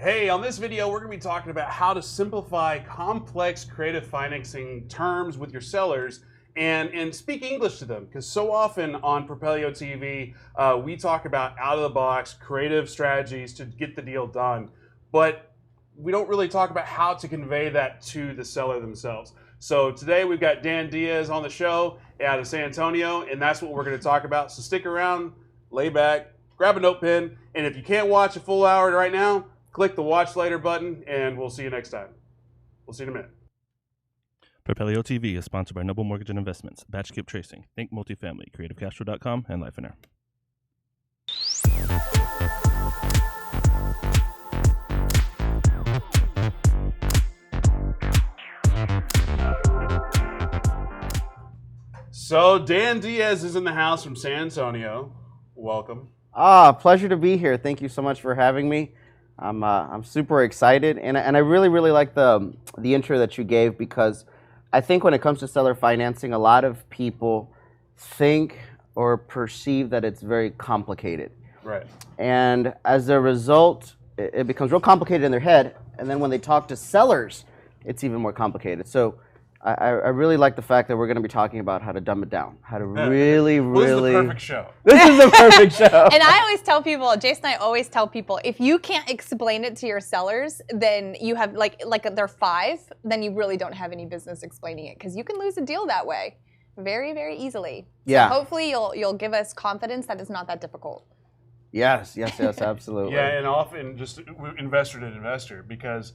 Hey, on this video, we're going to be talking about how to simplify complex creative financing terms with your sellers and speak English to them. Because so often on Propelio TV, we talk about out-of-the-box creative strategies to get the deal done. But we don't really talk about how to convey that to the seller themselves. So today we've got Diaz on the show out of San Antonio, and that's what we're going to talk about. So stick around, lay back, grab a note pen, and if you can't watch a full hour right now, click the watch later button, and we'll see you next time. We'll see you in a minute. Propelio TV is sponsored by Noble Mortgage and Investments, Batch Skip Tracing, Think Multifamily, CreativeCashflow.com, and Lifeiner. So Dan Diaz is in the house from San Antonio. Welcome. Pleasure to be here. Thank you so much for having me. I'm super excited, and I really like the intro that you gave, because I think when it comes to seller financing, a lot of people think or perceive that it's very complicated. Right. And as a result, it becomes real complicated in their head, and then when they talk to sellers, it's even more complicated. So I really like the fact that we're going to be talking about how to dumb it down, how to really. This is the perfect show. This is the perfect show. And I always tell people, Jason and I always tell people, if you can't explain it to your sellers, then you have, like they're 5, then you really don't have any business explaining it, because you can lose a deal that way very, very easily. Yeah. So hopefully you'll give us confidence that it's not that difficult. Yes, absolutely. Yeah, and often just investor to investor, because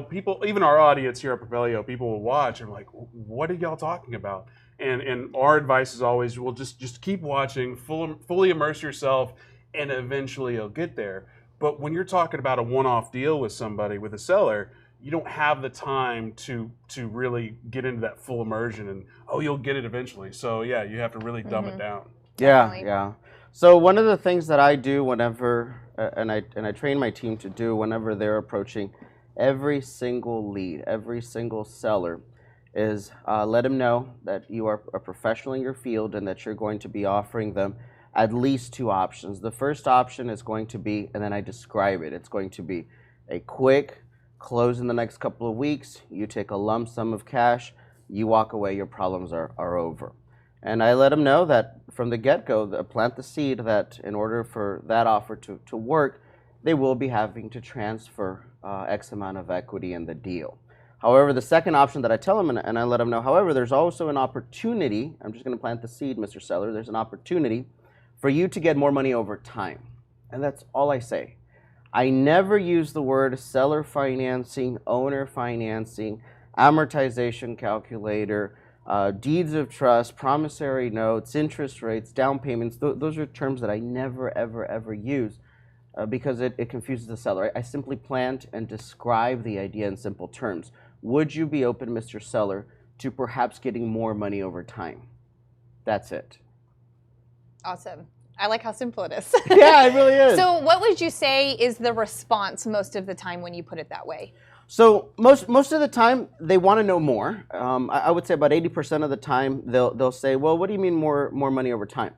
people, even our audience here at Propelio, people will watch and like, what are y'all talking about? And our advice is always, well, just keep watching, fully immerse yourself, and eventually you'll get there. But when you're talking about a one-off deal with somebody, with a seller, you don't have the time to really get into that full immersion, and you'll get it eventually. So yeah, you have to really dumb it down. Yeah. So one of the things that I do whenever, and I train my team to do whenever they're approaching every single lead, every single seller, is let them know that you are a professional in your field and that you're going to be offering them at least 2 options. The first option is going to be, and then I describe it, it's going to be a quick close in the next couple of weeks. You take a lump sum of cash, you walk away, your problems are over. And I let them know that from the get-go, plant the seed that in order for that offer to work, they will be having to transfer X amount of equity in the deal. However, the second option that I tell them, and I let them know, however, there's also an opportunity, I'm just going to plant the seed, Mr. Seller, there's an opportunity for you to get more money over time. And that's all I say. I never use the word seller financing, owner financing, amortization calculator, deeds of trust, promissory notes, interest rates, down payments. Those are terms that I never, ever use because it confuses the seller. I simply plant and describe the idea in simple terms. Would you be open, Mr. Seller, to perhaps getting more money over time? That's it. Awesome. I like how simple it is. Yeah, it really is. So what would you say is the response most of the time when you put it that way? So most of the time they want to know more. I would say about 80% of the time they'll say, well, what do you mean more money over time?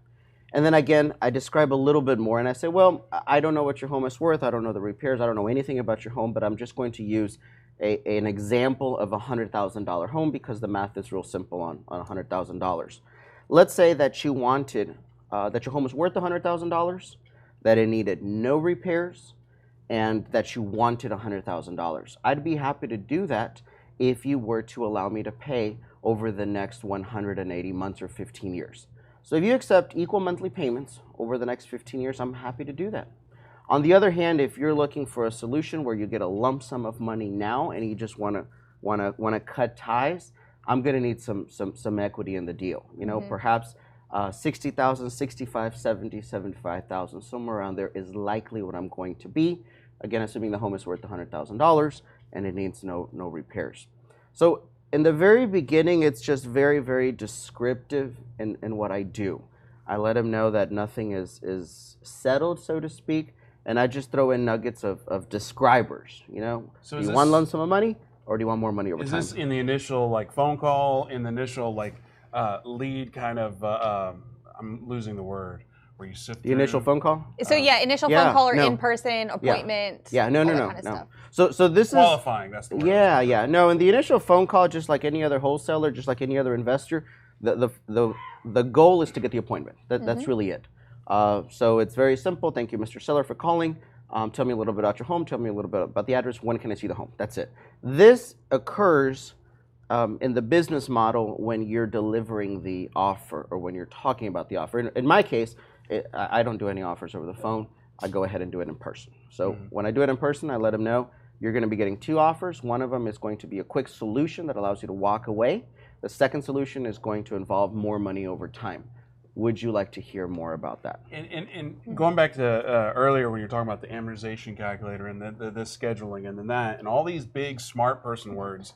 And then again, I describe a little bit more and I say, well, I don't know what your home is worth. I don't know the repairs. I don't know anything about your home, but I'm just going to use an example of a $100,000 home because the math is real simple on $100,000. Let's say that you wanted, that your home was worth $100,000, that it needed no repairs, and that you wanted $100,000. I'd be happy to do that if you were to allow me to pay over the next 180 months or 15 years. So if you accept equal monthly payments over the next 15 years, I'm happy to do that. On the other hand, if you're looking for a solution where you get a lump sum of money now and you just want to cut ties, I'm going to need some equity in the deal. You know, perhaps 60,000, 65, 70, 75,000, somewhere around there is likely what I'm going to be. Again, assuming the home is worth $100,000 and it needs no repairs. So in the very beginning, it's just very, very descriptive in what I do. I let them know that nothing is settled, so to speak, and I just throw in nuggets of describers. You know, so do you want lump sum of money or do you want more money over time? Is this in the initial phone call, in the initial lead kind of? I'm losing the word. where you sift The initial phone call? So initial phone call or in-person appointment. Yeah, no. Kind of stuff. So this qualifying. That's the word. Yeah. No, in the initial phone call, just like any other wholesaler, just like any other investor, the goal is to get the appointment. That's really it. So it's very simple. Thank you, Mr. Seller, for calling. Tell me a little bit about your home. Tell me a little bit about the address. When can I see the home? That's it. This occurs in the business model when you're delivering the offer or when you're talking about the offer. In my case, I don't do any offers over the phone. I go ahead and do it in person. So when I do it in person, I let them know you're going to be getting 2 offers. One of them is going to be a quick solution that allows you to walk away. The second solution is going to involve more money over time. Would you like to hear more about that? And going back to earlier when you were talking about the amortization calculator and the scheduling and then that and all these big smart person words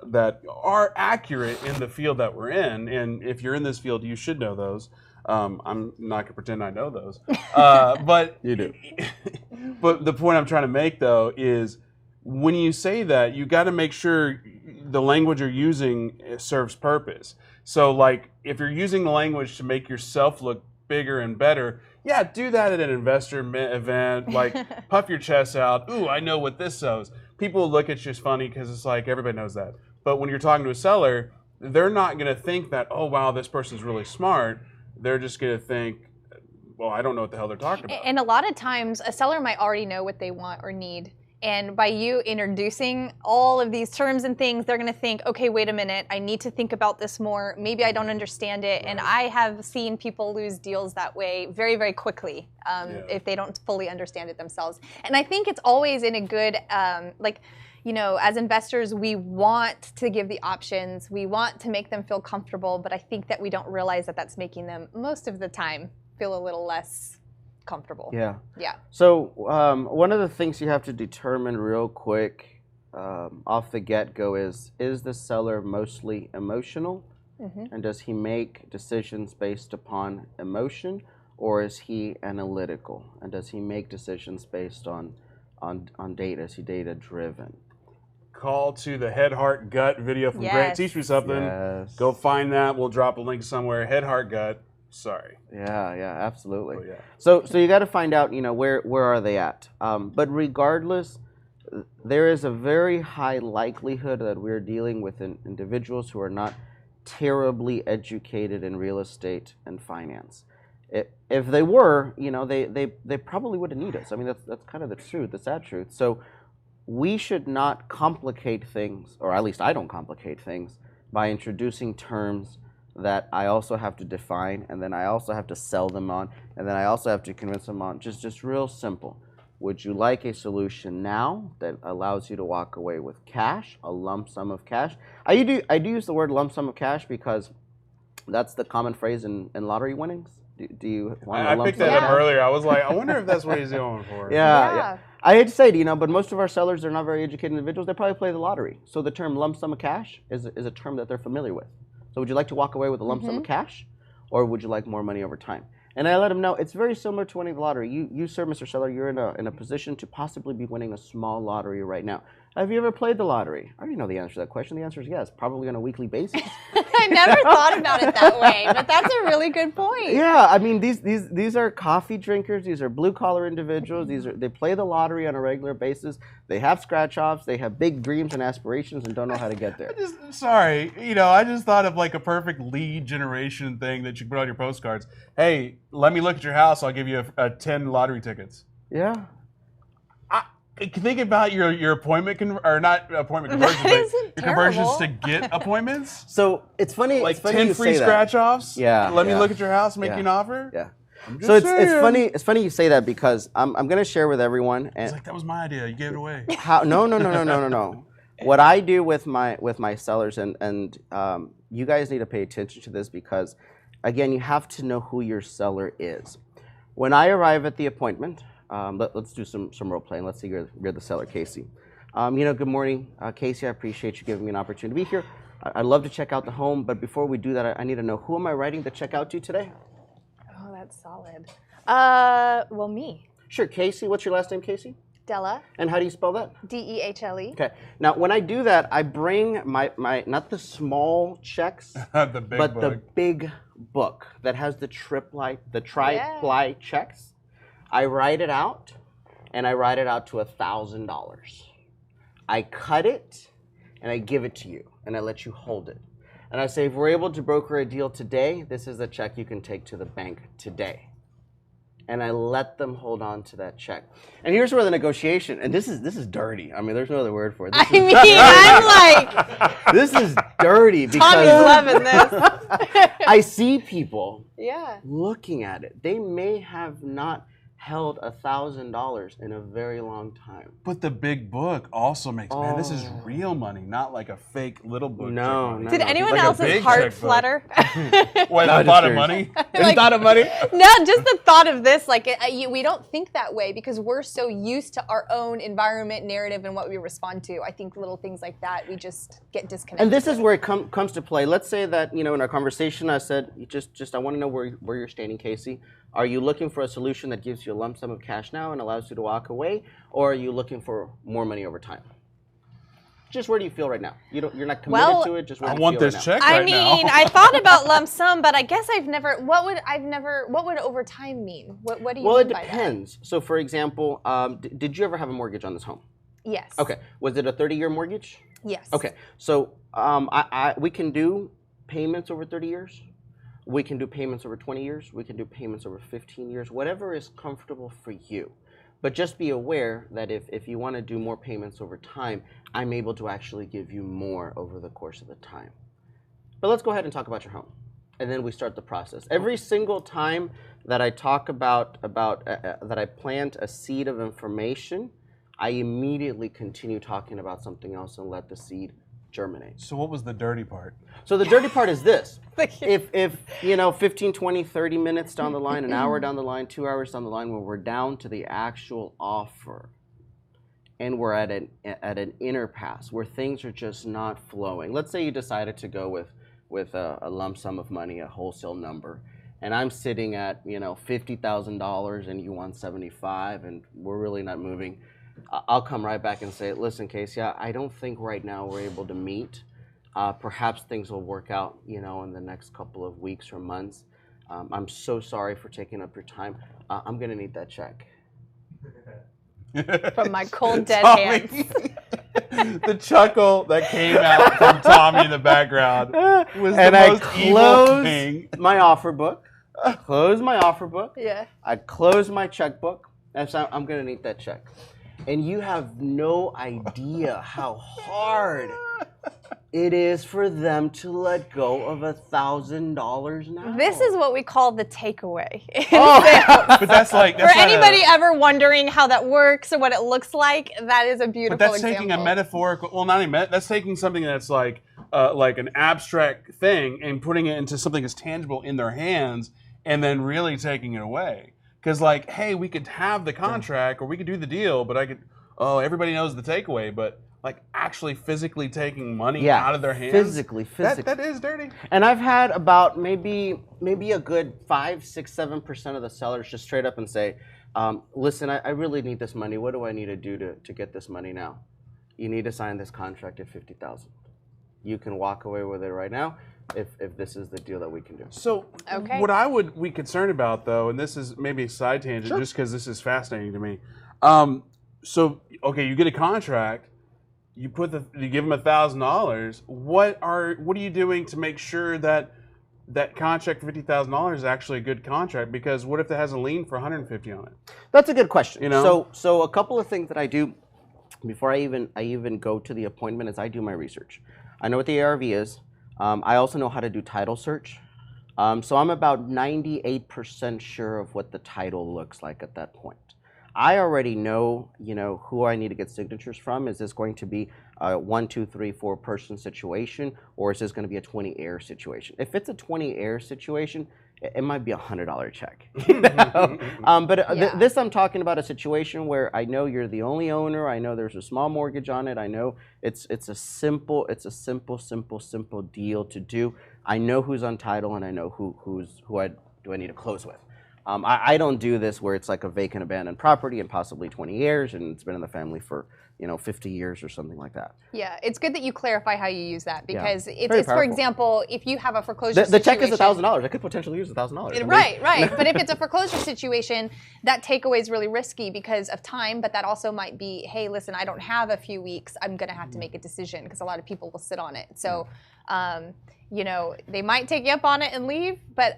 that are accurate in the field that we're in, and if you're in this field, you should know those. I'm not gonna pretend I know those, but You do. But the point I'm trying to make though is when you say that, you got to make sure the language you're using serves purpose. So like if you're using the language to make yourself look bigger and better, yeah, do that at an investor event, like puff your chest out. Ooh, I know what this shows. People will look at you as funny because it's like everybody knows that. But when you're talking to a seller, they're not going to think that, oh, wow, this person's really smart. They're just going to think, well, I don't know what the hell they're talking about. And a lot of times, a seller might already know what they want or need. And by you introducing all of these terms and things, they're going to think, okay, wait a minute, I need to think about this more. Maybe I don't understand it. And I have seen people lose deals that way very, very quickly if they don't fully understand it themselves. And I think it's always in a good, as investors, we want to give the options. We want to make them feel comfortable. But I think that we don't realize that that's making them, most of the time, feel a little less comfortable. Yeah. Yeah. So one of the things you have to determine real quick off the get-go is the seller mostly emotional? And does he make decisions based upon emotion, or is he analytical? And does he make decisions based on data? Is he data-driven? Call to the Head, Heart, Gut video from Grant. Teach me something. Yes. Go find that. We'll drop a link somewhere. Head, Heart, Gut. Sorry. Yeah, absolutely. Oh, yeah. So you got to find out, where are they at? But regardless, there is a very high likelihood that we're dealing with individuals who are not terribly educated in real estate and finance. If they were, they probably wouldn't need us. I mean, that's kind of the truth, the sad truth. So we should not complicate things, or at least I don't complicate things, by introducing terms that I also have to define, and then I also have to sell them on, and then I also have to convince them on. Just real simple. Would you like a solution now that allows you to walk away with cash, a lump sum of cash? I do use the word lump sum of cash because that's the common phrase in lottery winnings. Do you want a lump sum? I picked that up earlier. I was like, I wonder if that's what he's going for. Yeah. I hate to say it, but most of our sellers are not very educated individuals. They probably play the lottery. So the term lump sum of cash is a term that they're familiar with. So would you like to walk away with a lump sum of cash, or would you like more money over time? And I let them know it's very similar to winning the lottery. You, sir, Mr. Seller, you're in a position to possibly be winning a small lottery right now. Have you ever played the lottery? I already know the answer to that question. The answer is yes, probably on a weekly basis. I never thought about it that way, but that's a really good point. Yeah, I mean these are coffee drinkers. These are blue collar individuals. They play the lottery on a regular basis. They have scratch offs. They have big dreams and aspirations and don't know how to get there. I just thought of like a perfect lead generation thing that you put on your postcards. Hey, let me look at your house. I'll give you 10 lottery tickets. Yeah. Think about your appointment not appointment conversions, but your conversions to get appointments. So it's funny. Like it's funny 10 you free say scratch offs. Yeah. Let me look at your house, and make you an offer. Yeah. So it's funny. It's funny you say that because I'm going to share with everyone. And it's like that was my idea. You gave it away. No. What I do with my sellers, and you guys need to pay attention to this because, again, you have to know who your seller is. When I arrive at the appointment. Let's do some role playing. Let's see, you're the seller, Casey. Good morning, Casey. I appreciate you giving me an opportunity to be here. I'd love to check out the home, but before we do that, I need to know, who am I writing the check out to today? Oh, that's solid. Well, me. Sure, Casey. What's your last name, Casey? Dehle. And how do you spell that? Dehle. Okay. Now, when I do that, I bring my not the small checks, the big but book. the big book that has the tri-ply checks, I write it out, and I write it out to $1,000. I cut it, and I give it to you, and I let you hold it. And I say, if we're able to broker a deal today, this is a check you can take to the bank today. And I let them hold on to that check. And here's where the negotiation, and this is dirty. I mean, there's no other word for it. I'm like, This is dirty because Tommy's loving this. I see people Yeah. looking at it. They may have not held $1,000 in a very long time. But the big book also makes, man, this is real money, not like a fake little book. No, check money. no. Did anyone Like a else's big heart checkbook. flutter? Wait, No, the just thought of curious. money? You thought of money? No, just the thought of this, like we don't think that way because we're so used to our own environment, narrative, and what we respond to. I think little things like that, we just get disconnected. And this is where it comes to play. Let's say that, in our conversation, I said, I want to know where you're standing, Casey. Are you looking for a solution that gives you a lump sum of cash now and allows you to walk away, or are you looking for more money over time? Just where do you feel right now? You're not committed to it. Just where I do you want feel this right now? check I right mean, now. I thought about lump sum, but I guess what would over time mean? What do you Well, mean it by that? depends. So, for example, did you ever have a mortgage on this home? Yes. Okay. Was it a 30-year mortgage? Yes. Okay. So we can do payments over 30 years. We can do payments over 20 years. We can do payments over 15 years, whatever is comfortable for you. But just be aware that if you want to do more payments over time, I'm able to actually give you more over the course of the time. But let's go ahead and talk about your home. And then we start the process. Every single time that I talk about that I plant a seed of information, I immediately continue talking about something else and let the seed germinate. So what was the dirty part? So the dirty part is this. If 15, 20, 30 minutes down the line, an hour down the line, 2 hours down the line, when we're down to the actual offer and we're at an impasse where things are just not flowing. Let's say you decided to go with a lump sum of money, a wholesale number, and I'm sitting at $50,000 and you want 75 and we're really not moving. I'll come right back and say, listen, Casey, I don't think right now we're able to meet. Perhaps things will work out, in the next couple of weeks or months. I'm so sorry for taking up your time. I'm going to need that check. From my cold, dead Tommy. hands. The chuckle that came out from Tommy in the background was And the I most evil close thing. my offer book. Close my offer book. Yeah. I close my checkbook. And so I'm going to need that check. And you have no idea how hard it is for them to let go of $1,000 now. This is what we call the takeaway. But that's like For anybody ever wondering how that works or what it looks like, that is a beautiful But that's example. taking a metaphorical. Well, not even. That's taking something that's like an abstract thing and putting it into something that's tangible in their hands, and then really taking it away. Because hey, we could have the contract or we could do the deal, but everybody knows the takeaway, but actually physically taking money out of their hands. Physically. That is dirty. And I've had about maybe a good 5, 6, 7% of the sellers just straight up and say, listen, I really need this money. What do I need to do to get this money now? You need to sign this contract at $50,000. You can walk away with it right now if this is the deal that we can do. So what I would be concerned about, though, and this is maybe a side tangent just because this is fascinating to me. You get a contract, you give them $1,000. What are you doing to make sure that contract for $50,000 is actually a good contract? Because what if it has a lien for $150 on it? That's a good question. So a couple of things that I do before I even go to the appointment is I do my research. I know what the ARV is. I also know how to do title search. So I'm about 98% sure of what the title looks like at that point. I already know, who I need to get signatures from. Is this going to be a 1, 2, 3, 4 person situation, or is this going to be a 20 heir situation? If it's a 20 heir situation, it might be $100 check. This I'm talking about a situation where I know you're the only owner. I know there's a small mortgage on it. I know it's a simple deal to do. I know who's on title and I know who I need to close with. I don't do this where it's like a vacant abandoned property and possibly 20 years and it's been in the family for 50 years or something like that. Yeah, it's good that you clarify how you use that because Very it's for powerful. example, if you have a foreclosure The check is situation, $1,000. I could potentially use $1,000. Right. But if it's a foreclosure situation, that takeaway is really risky because of time, but that also might be, hey, listen, I don't have a few weeks. I'm going to have to make a decision because a lot of people will sit on it. So, they might take you up on it and leave, but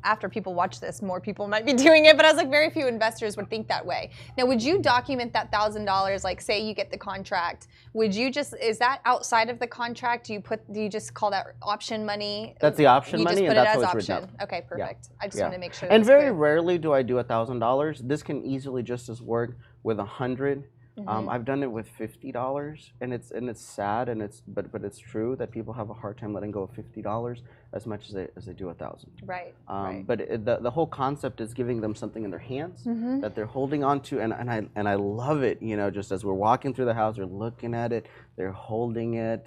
after people watch this, more people might be doing it, but I was like, very few investors would think that way. Now, would you document that $1,000, like say you get the contract, is that outside of the contract? Do you just call that option money? That's the option you money, just and put that's it as how it's written option. up. Okay, perfect. I just Yeah. want to make sure. And that's very clear. rarely do I do $1,000. This can easily just as work with 100. I've done it with $50, and it's sad, but it's true that people have a hard time letting go of $50 as much as they do 1,000. Right. But the whole concept is giving them something in their hands that they're holding on to, and I love it. Just as we're walking through the house, they're looking at it, they're holding it.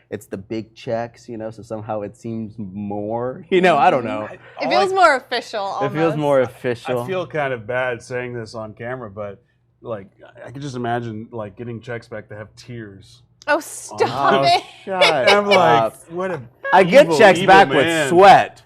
It's the big checks, so somehow it seems more. I don't know. It feels more official. Almost. It feels more official. I feel kind of bad saying this on camera, but like I could just imagine like getting checks back that have tears. Oh, stop Oh, it! shut I'm like, up. what a I get evil, checks evil back man. with sweat.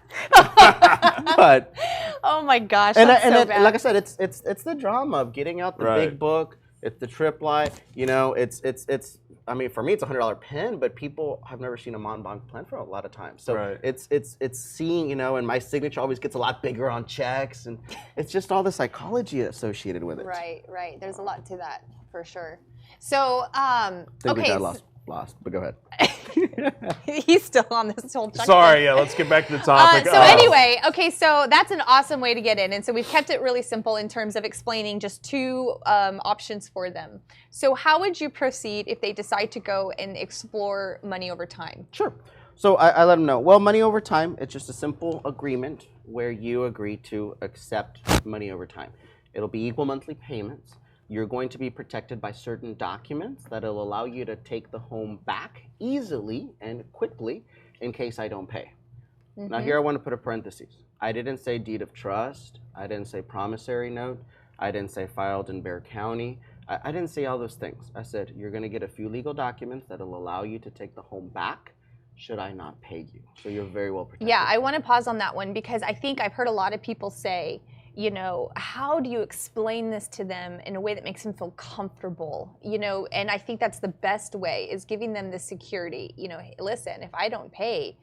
But Oh my gosh, and that's so bad. like I said, it's the drama of getting out the Right. big book. It's the trip lie. It's. I mean, for me, it's $100 pen, but people have never seen a en banc plan for a lot of times. So Right. it's seeing, and my signature always gets a lot bigger on checks, and it's just all the psychology associated with it. Right. There's a lot to that for sure. So, I think we okay, got lost, but go ahead. he's still on this whole checklist. Sorry, let's get back to the topic. Anyway, okay, so that's an awesome way to get in. And so we've kept it really simple in terms of explaining just two options for them. So how would you proceed if they decide to go and explore money over time? Sure. So I let them know, well, money over time, it's just a simple agreement where you agree to accept money over time. It'll be equal monthly payments. You're going to be protected by certain documents that'll allow you to take the home back easily and quickly in case I don't pay. Now here I want to put a parenthesis. I didn't say deed of trust. I didn't say promissory note. I didn't say filed in Bexar County. I didn't say all those things. I said you're going to get a few legal documents that'll allow you to take the home back should I not pay you. So you're very well protected. Yeah, I want to pause on that one because I think I've heard a lot of people say, how do you explain this to them in a way that makes them feel comfortable? And I think that's the best way is giving them the security. Hey, listen, if I don't pay,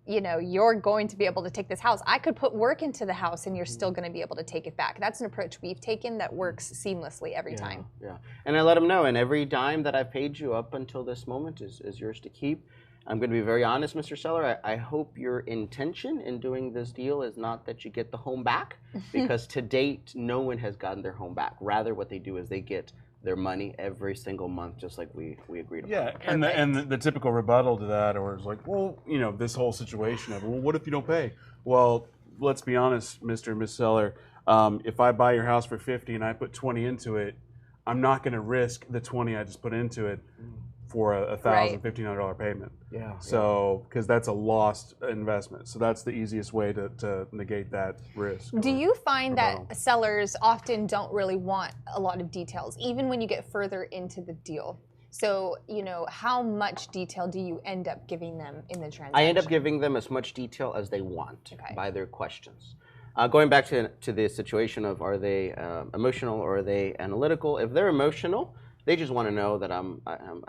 you're going to be able to take this house. I could put work into the house and you're still going to be able to take it back. That's an approach we've taken that works seamlessly every time. Yeah, and I let them know, and every dime that I've paid you up until this moment is yours to keep. I'm going to be very honest, Mr. Seller. I hope your intention in doing this deal is not that you get the home back, because to date, no one has gotten their home back. Rather, what they do is they get their money every single month, just like we agreed upon. Yeah, and the typical rebuttal to that, or is like, well, this whole situation of, well, what if you don't pay? Well, let's be honest, Mr. and Miss Seller. If I buy your house for $50 and I put $20 into it, I'm not going to risk the $20 I just put into it for a $1,000, $1,500 payment. Yeah. So, because that's a lost investment. So that's the easiest way to negate that risk. Do you find rebuttal. that sellers often don't really want a lot of details, even when you get further into the deal? So, how much detail do you end up giving them in the transaction? I end up giving them as much detail as they want Okay. by their questions. Going back to the situation of are they emotional or are they analytical? If they're emotional, they just want to know that I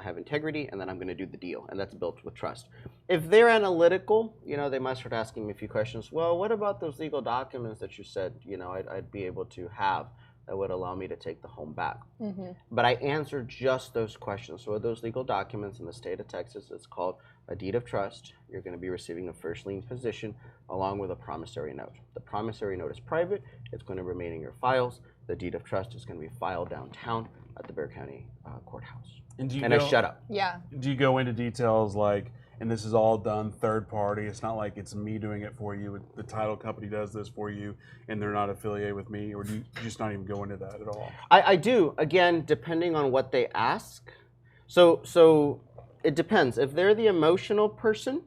have integrity and that I'm going to do the deal, and that's built with trust. If they're analytical, they might start asking me a few questions. Well, what about those legal documents that you said I'd be able to have that would allow me to take the home back? But I answer just those questions. So those legal documents in the state of Texas, it's called a deed of trust. You're going to be receiving a first lien position along with a promissory note. The promissory note is private. It's going to remain in your files. The deed of trust is going to be filed downtown at the Bexar County courthouse. And I shut up. Yeah. Do you go into details like, and this is all done third party? It's not like it's me doing it for you. The title company does this for you, and they're not affiliated with me, or do you just not even go into that at all? I do, again, depending on what they ask. So it depends. If they're the emotional person,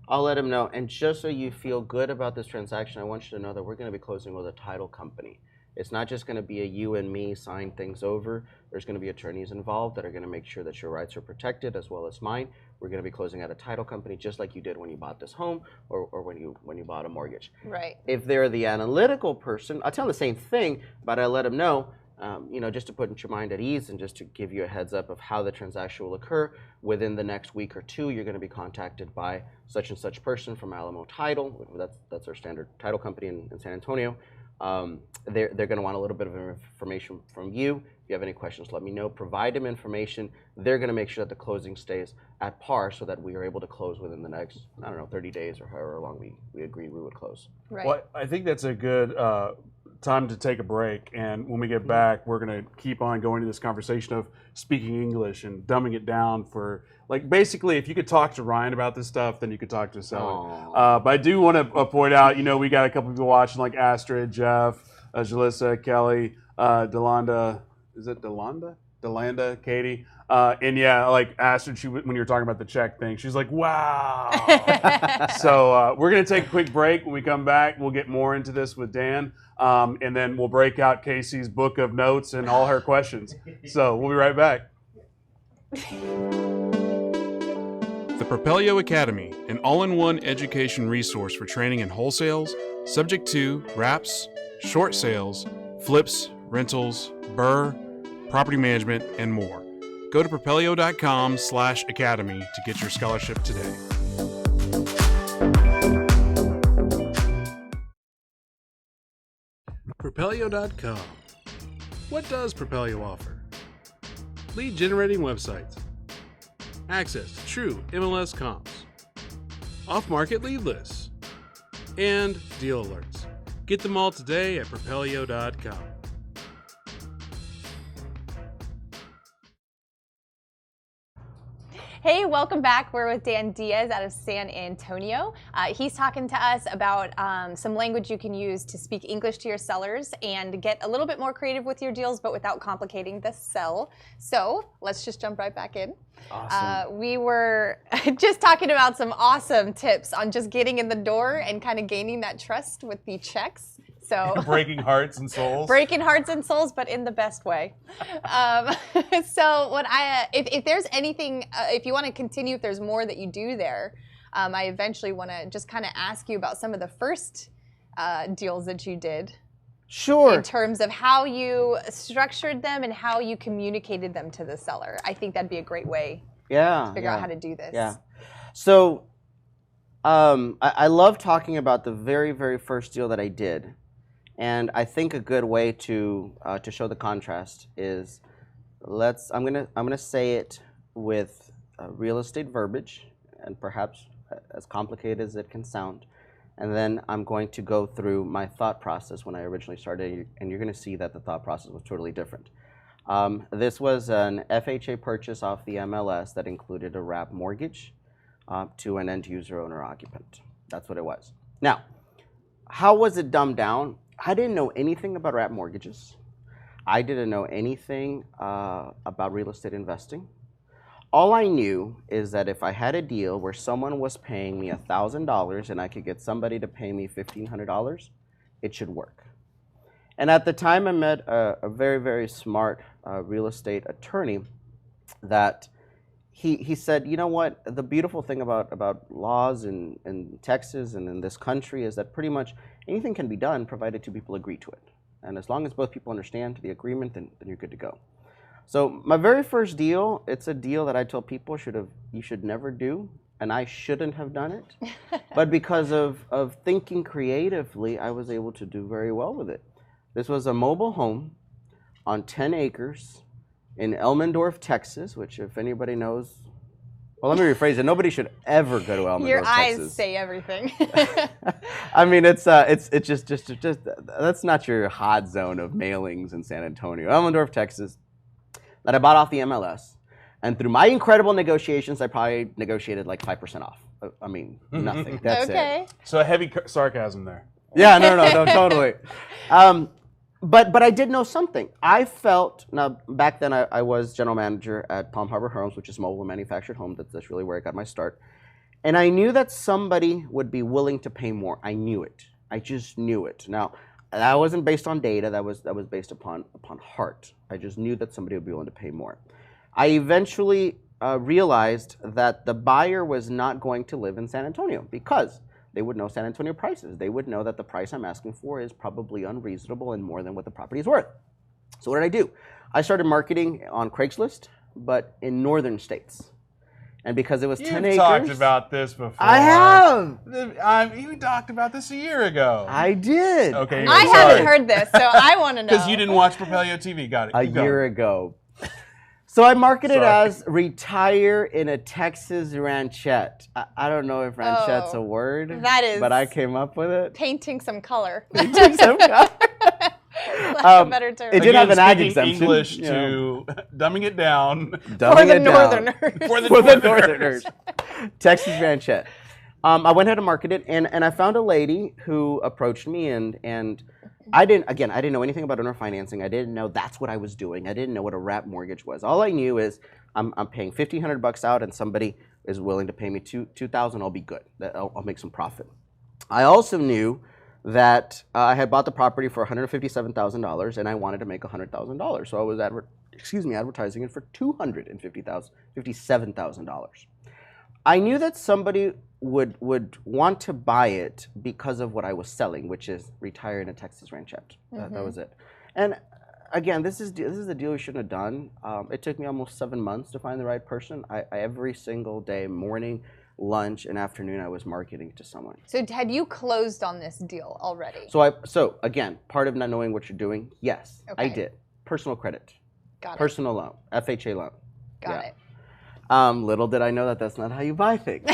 I'll let him know. And just so you feel good about this transaction, I want you to know that we're going to be closing with a title company. It's not just going to be a you and me sign things over. There's going to be attorneys involved that are going to make sure that your rights are protected as well as mine. We're going to be closing at a title company just like you did when you bought this home or when you bought a mortgage. Right. If they're the analytical person, I'll tell them the same thing, but I let them know, just to put your mind at ease and just to give you a heads up of how the transaction will occur. Within the next week or two, you're going to be contacted by such and such person from Alamo Title. That's our standard title company in San Antonio. They're going to want a little bit of information from you. If you have any questions, let me know. Provide them information. They're going to make sure that the closing stays at par so that we are able to close within the next, 30 days or however long we agreed we would close. Right. Well, I think that's a good time to take a break. And when we get back, we're going to keep on going to this conversation of speaking English and dumbing it down for, like, basically, if you could talk to Ryan about this stuff, then you could talk to a seller. But I do want to point out, we got a couple people watching, like Astrid, Jeff, Jalissa, Kelly, Delanda. Is it Delanda? Delanda, Katie. And yeah, like Astrid, when you were talking about the check thing, she's like, wow. So we're going to take a quick break. When we come back, we'll get more into this with Dan. And then we'll break out Casey's book of notes and all her questions. So we'll be right back. The Propelio Academy, an all-in-one education resource for training in wholesales, subject to wraps, short sales, flips, rentals, BRRRR, property management, and more. Go to propelio.com/academy to get your scholarship today. Propelio.com. What does Propelio offer? Lead generating websites, access to true MLS comps, off-market lead lists, and deal alerts. Get them all today at propelio.com. Hey, welcome back. We're with Dan Diaz out of San Antonio. He's talking to us about some language you can use to speak English to your sellers and get a little bit more creative with your deals, but without complicating the sell. So let's just jump right back in. Awesome. We were just talking about some awesome tips on just getting in the door and kind of gaining that trust with the checks. So breaking hearts and souls. Breaking hearts and souls, but in the best way. So what if there's anything, if you want to continue, if there's more that you do there, I eventually want to just kind of ask you about some of the first deals that you did. Sure. In terms of how you structured them and how you communicated them to the seller. I think that'd be a great way to figure out how to do this. Yeah. So I love talking about the very, very first deal that I did. And I think a good way to show the contrast is I'm gonna say it with real estate verbiage and perhaps as complicated as it can sound, and then I'm going to go through my thought process when I originally started, and you're gonna see that the thought process was totally different. This was an FHA purchase off the MLS that included a wrap mortgage to an end user owner occupant. That's what it was. Now, how was it dumbed down? I didn't know anything about wrap mortgages. I didn't know anything about real estate investing. All I knew is that if I had a deal where someone was paying me $1,000 and I could get somebody to pay me $1,500, it should work. And at the time, I met a very, very smart real estate attorney that he said, you know what, the beautiful thing about laws in Texas and in this country is that pretty much anything can be done provided two people agree to it. And as long as both people understand the agreement, then you're good to go. So my very first deal, it's a deal that I tell people you should never do, and I shouldn't have done it. But because of thinking creatively, I was able to do very well with it. This was a mobile home on 10 acres in Elmendorf, Texas, which if anybody knows, well, let me rephrase it. Nobody should ever go to Elmendorf, Your eyes Texas. say everything. I mean, it's just that's not your hot zone of mailings in San Antonio. Elmendorf, Texas, that I bought off the MLS, and through my incredible negotiations, I probably negotiated like 5% off. I mean, nothing. That's it. So a heavy sarcasm there. Yeah, no, totally. But I did know something. I felt, now back then I was general manager at Palm Harbor Homes, which is a mobile manufactured home. That's really where I got my start. And I knew that somebody would be willing to pay more. I knew it. I just knew it. Now, that wasn't based on data. That was based upon heart. I just knew that somebody would be willing to pay more. I eventually realized that the buyer was not going to live in San Antonio because they would know San Antonio prices. They would know that the price I'm asking for is probably unreasonable and more than what the property is worth. So what did I do? I started marketing on Craigslist, but in northern states. And because it was 10 acres. You've talked about this before. I have. You talked about this a year ago. I did. Okay. I haven't heard this, so I want to know. Because you didn't watch Propelio TV. Got it. A year ago. So I marketed as retire in a Texas ranchette. I don't know if ranchette's a word. That is. But I came up with it. Painting some color. Painting some color. A better term. It did have an ag exemption. English to dumbing it down. For the northerners. For the northerners. Texas ranchette. I went ahead and marketed, and I found a lady who approached me, and I didn't know anything about owner financing. I didn't know that's what I was doing. I didn't know what a wrap mortgage was. All I knew is I'm paying $1,500 out, and somebody is willing to pay me $2,000. I'll be good. I'll make some profit. I also knew that I had bought the property for $157,000, and I wanted to make $100,000. So I was advertising it for $257,000. I knew that somebody would want to buy it because of what I was selling, which is retire in a Texas ranchette. That was it. And again, this is the deal we shouldn't have done. It took me almost 7 months to find the right person. I every single day, morning, lunch, and afternoon, I was marketing to someone. So had you closed on this deal already? So again, part of not knowing what you're doing, yes, I did. Personal credit. Got it. Personal loan, FHA loan. Got it. Little did I know that that's not how you buy things.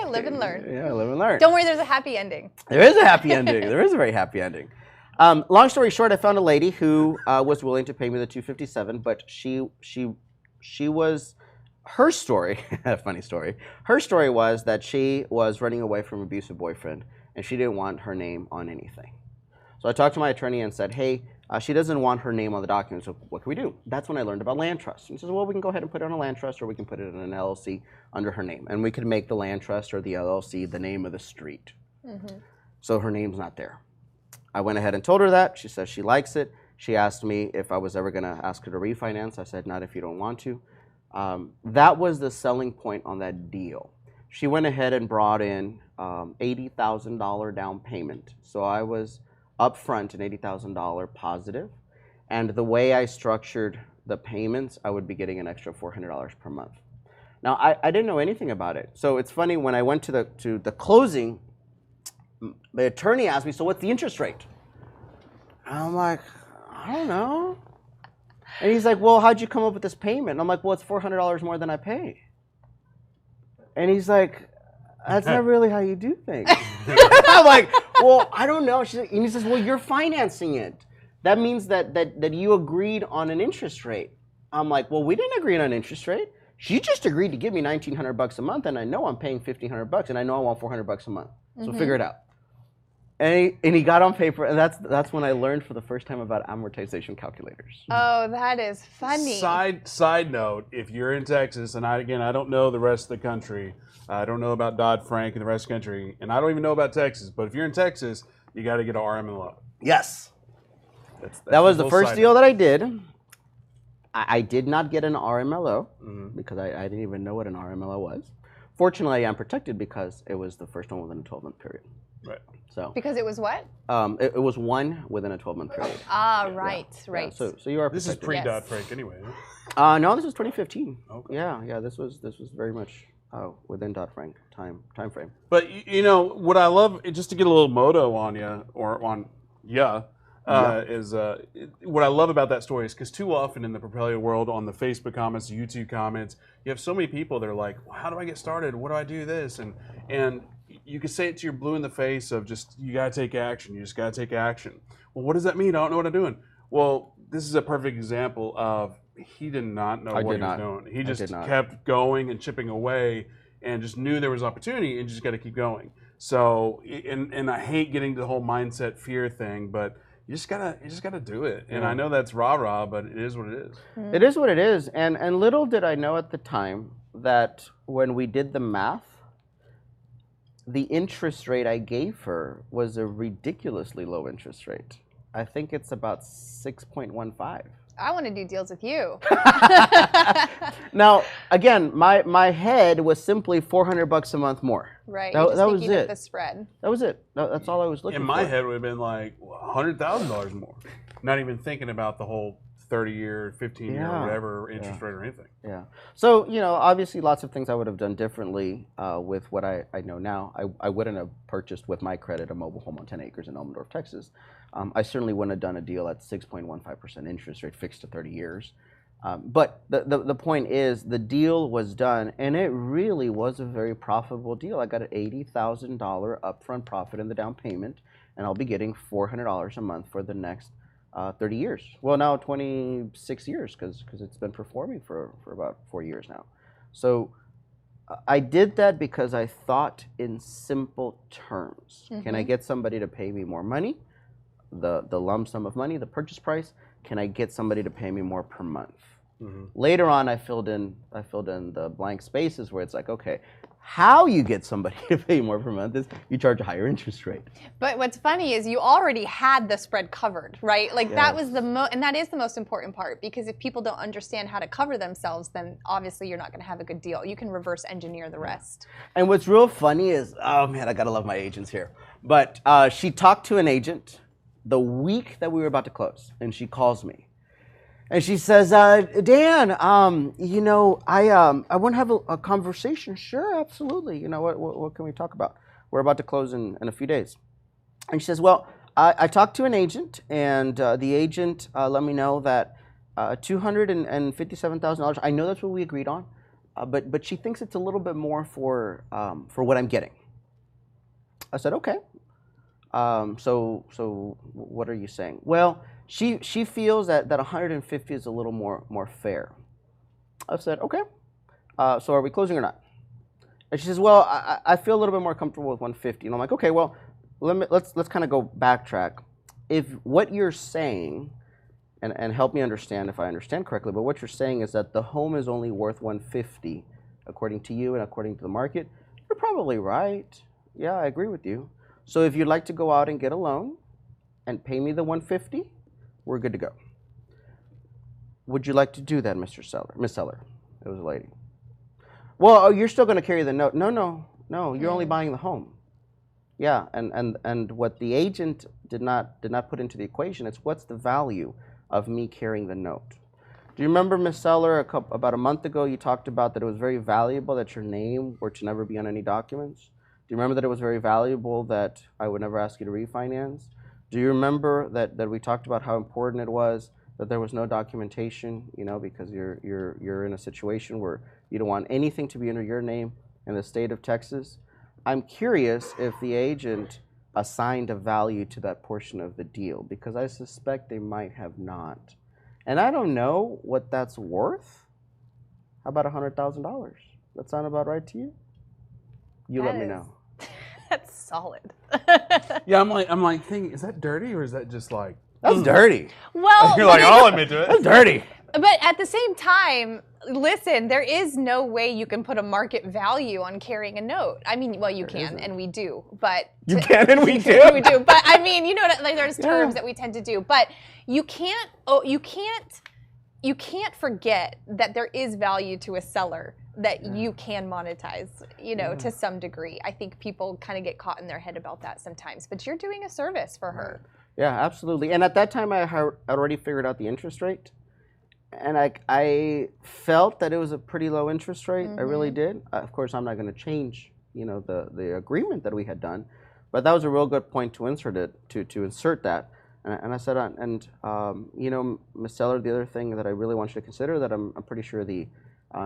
Live and learn. Yeah, live and learn. Don't worry, there's a happy ending. There is a happy ending. There is a very happy ending. Long story short, I found a lady who was willing to pay me the $257,000, but she was, her story, a funny story. Her story was that she was running away from an abusive boyfriend, and she didn't want her name on anything. So I talked to my attorney and said, hey, she doesn't want her name on the document, so what can we do? That's when I learned about land trust. And he says, well, we can go ahead and put it on a land trust, or we can put it in an LLC under her name. And we could make the land trust or the LLC the name of the street. So her name's not there. I went ahead and told her that. She says she likes it. She asked me if I was ever going to ask her to refinance. I said, not if you don't want to. That was the selling point on that deal. She went ahead and brought in $80,000 down payment. So I was upfront an $80,000 positive. And the way I structured the payments, I would be getting an extra $400 per month. Now, I didn't know anything about it. So it's funny, when I went to the closing, the attorney asked me, so what's the interest rate? And I'm like, I don't know. And he's like, well, how'd you come up with this payment? And I'm like, well, it's $400 more than I pay. And he's like, that's not really how you do things. I'm like, well, I don't know. And he says, well, you're financing it. That means that you agreed on an interest rate. I'm like, well, we didn't agree on an interest rate. She just agreed to give me $1,900 a month, and I know I'm paying $1,500, and I know I want $400 a month. So figure it out. And he got on paper, and that's when I learned for the first time about amortization calculators. Oh, that is funny. Side note, if you're in Texas, and I don't know the rest of the country, I don't know about Dodd-Frank and the rest of the country, and I don't even know about Texas, but if you're in Texas, you got to get an RMLO. Yes. That's that was the first deal that I did. I did not get an RMLO because I didn't even know what an RMLO was. Fortunately, I'm protected because it was the first one within a 12-month period. Right. So because it was what? It was one within a 12-month period. Ah, right, right. Yeah, so you are protected. This is pre-Dodd-Frank anyway. No, this was 2015. Okay. Yeah. This was very much within Dodd-Frank time frame. But what I love, just to get a little moto on you or on is what I love about that story is because too often in the Propelio world, on the Facebook comments, YouTube comments, you have so many people that are like, well, how do I get started? What do I do this? And you can say it to your blue in the face of just, you got to take action. You just got to take action. Well, what does that mean? I don't know what I'm doing. Well, this is a perfect example of he did not know what he was doing. He just kept going and chipping away and just knew there was opportunity and just got to keep going. So, and I hate getting to the whole mindset fear thing, but you just gotta do it. And I know that's rah-rah, but it is what it is. It is what it is. And little did I know at the time that when we did the math, the interest rate I gave her was a ridiculously low interest rate. I think it's about 6.15. I want to do deals with you. Now, again, my head was simply $400 a month more. Right. That, You're just that was thinking of it. the spread. That was it. That's all I was looking In for. my head, would have been like $100,000 more. Not even thinking about the whole 30-year, 15-year, Yeah. whatever interest rate or anything. Yeah. So, obviously lots of things I would have done differently with what I know now. I wouldn't have purchased with my credit a mobile home on 10 acres in Elmendorf, Texas. I certainly wouldn't have done a deal at 6.15% interest rate fixed to 30 years. But the point is the deal was done, and it really was a very profitable deal. I got an $80,000 upfront profit in the down payment, and I'll be getting $400 a month for the next 30 years. Well, now 26 years because it's been performing for about 4 years now. So I did that because I thought in simple terms. Can I get somebody to pay me more money? The lump sum of money, the purchase price. Can I get somebody to pay me more per month? Later on, I filled in the blank spaces where it's like, okay, how you get somebody to pay more per month is you charge a higher interest rate. But what's funny is you already had the spread covered, right? Like that was and that is the most important part, because if people don't understand how to cover themselves, then obviously you're not going to have a good deal. You can reverse engineer the rest. And what's real funny is, oh man, I gotta love my agents here. But she talked to an agent the week that we were about to close, and she calls me. And she says, Dan, I want to have a conversation. Sure, absolutely. What can we talk about? We're about to close in a few days. And she says, well, I talked to an agent, and the agent let me know that $257,000. I know that's what we agreed on, but she thinks it's a little bit more for what I'm getting. I said, okay. So what are you saying? Well, she feels that 150 is a little more fair. I said, okay. So are we closing or not? And she says, well, I feel a little bit more comfortable with 150. And I'm like, okay, well, let's kind of go backtrack. If what you're saying, and help me understand if I understand correctly, but what you're saying is that the home is only worth 150 according to you and according to the market, you're probably right. Yeah, I agree with you. So if you'd like to go out and get a loan and pay me the 150, we're good to go. Would you like to do that, Miss Seller? It was a lady. Well, you're still going to carry the note. No, you're only buying the home. Yeah, and what the agent did not put into the equation is what's the value of me carrying the note. Do you remember, Miss Seller, about a month ago you talked about that it was very valuable that your name were to never be on any documents? Do you remember that it was very valuable that I would never ask you to refinance? Do you remember that we talked about how important it was that there was no documentation, because you're in a situation where you don't want anything to be under your name in the state of Texas? I'm curious if the agent assigned a value to that portion of the deal, because I suspect they might have not. And I don't know what that's worth. How about $100,000? That sound about right to you? Let me know. That's solid. Yeah, I'm like thinking, is that dirty or is that just like? That's dirty. Well, You're like, I'll admit to it. That's dirty. But at the same time, listen, there is no way you can put a market value on carrying a note. I mean, well, you can, and we do, but You can and we do. we do. But I mean, there's terms that we tend to do, but you can't forget that there is value to a seller that you can monetize, to some degree. I think people kind of get caught in their head about that sometimes, but you're doing a service for her. Yeah, absolutely. And at that time, I had already figured out the interest rate. And I felt that it was a pretty low interest rate. I really did. Of course, I'm not going to change, the agreement that we had done. But that was a real good point to insert that. And I said, Ms. Seller, the other thing that I really want you to consider that I'm pretty sure the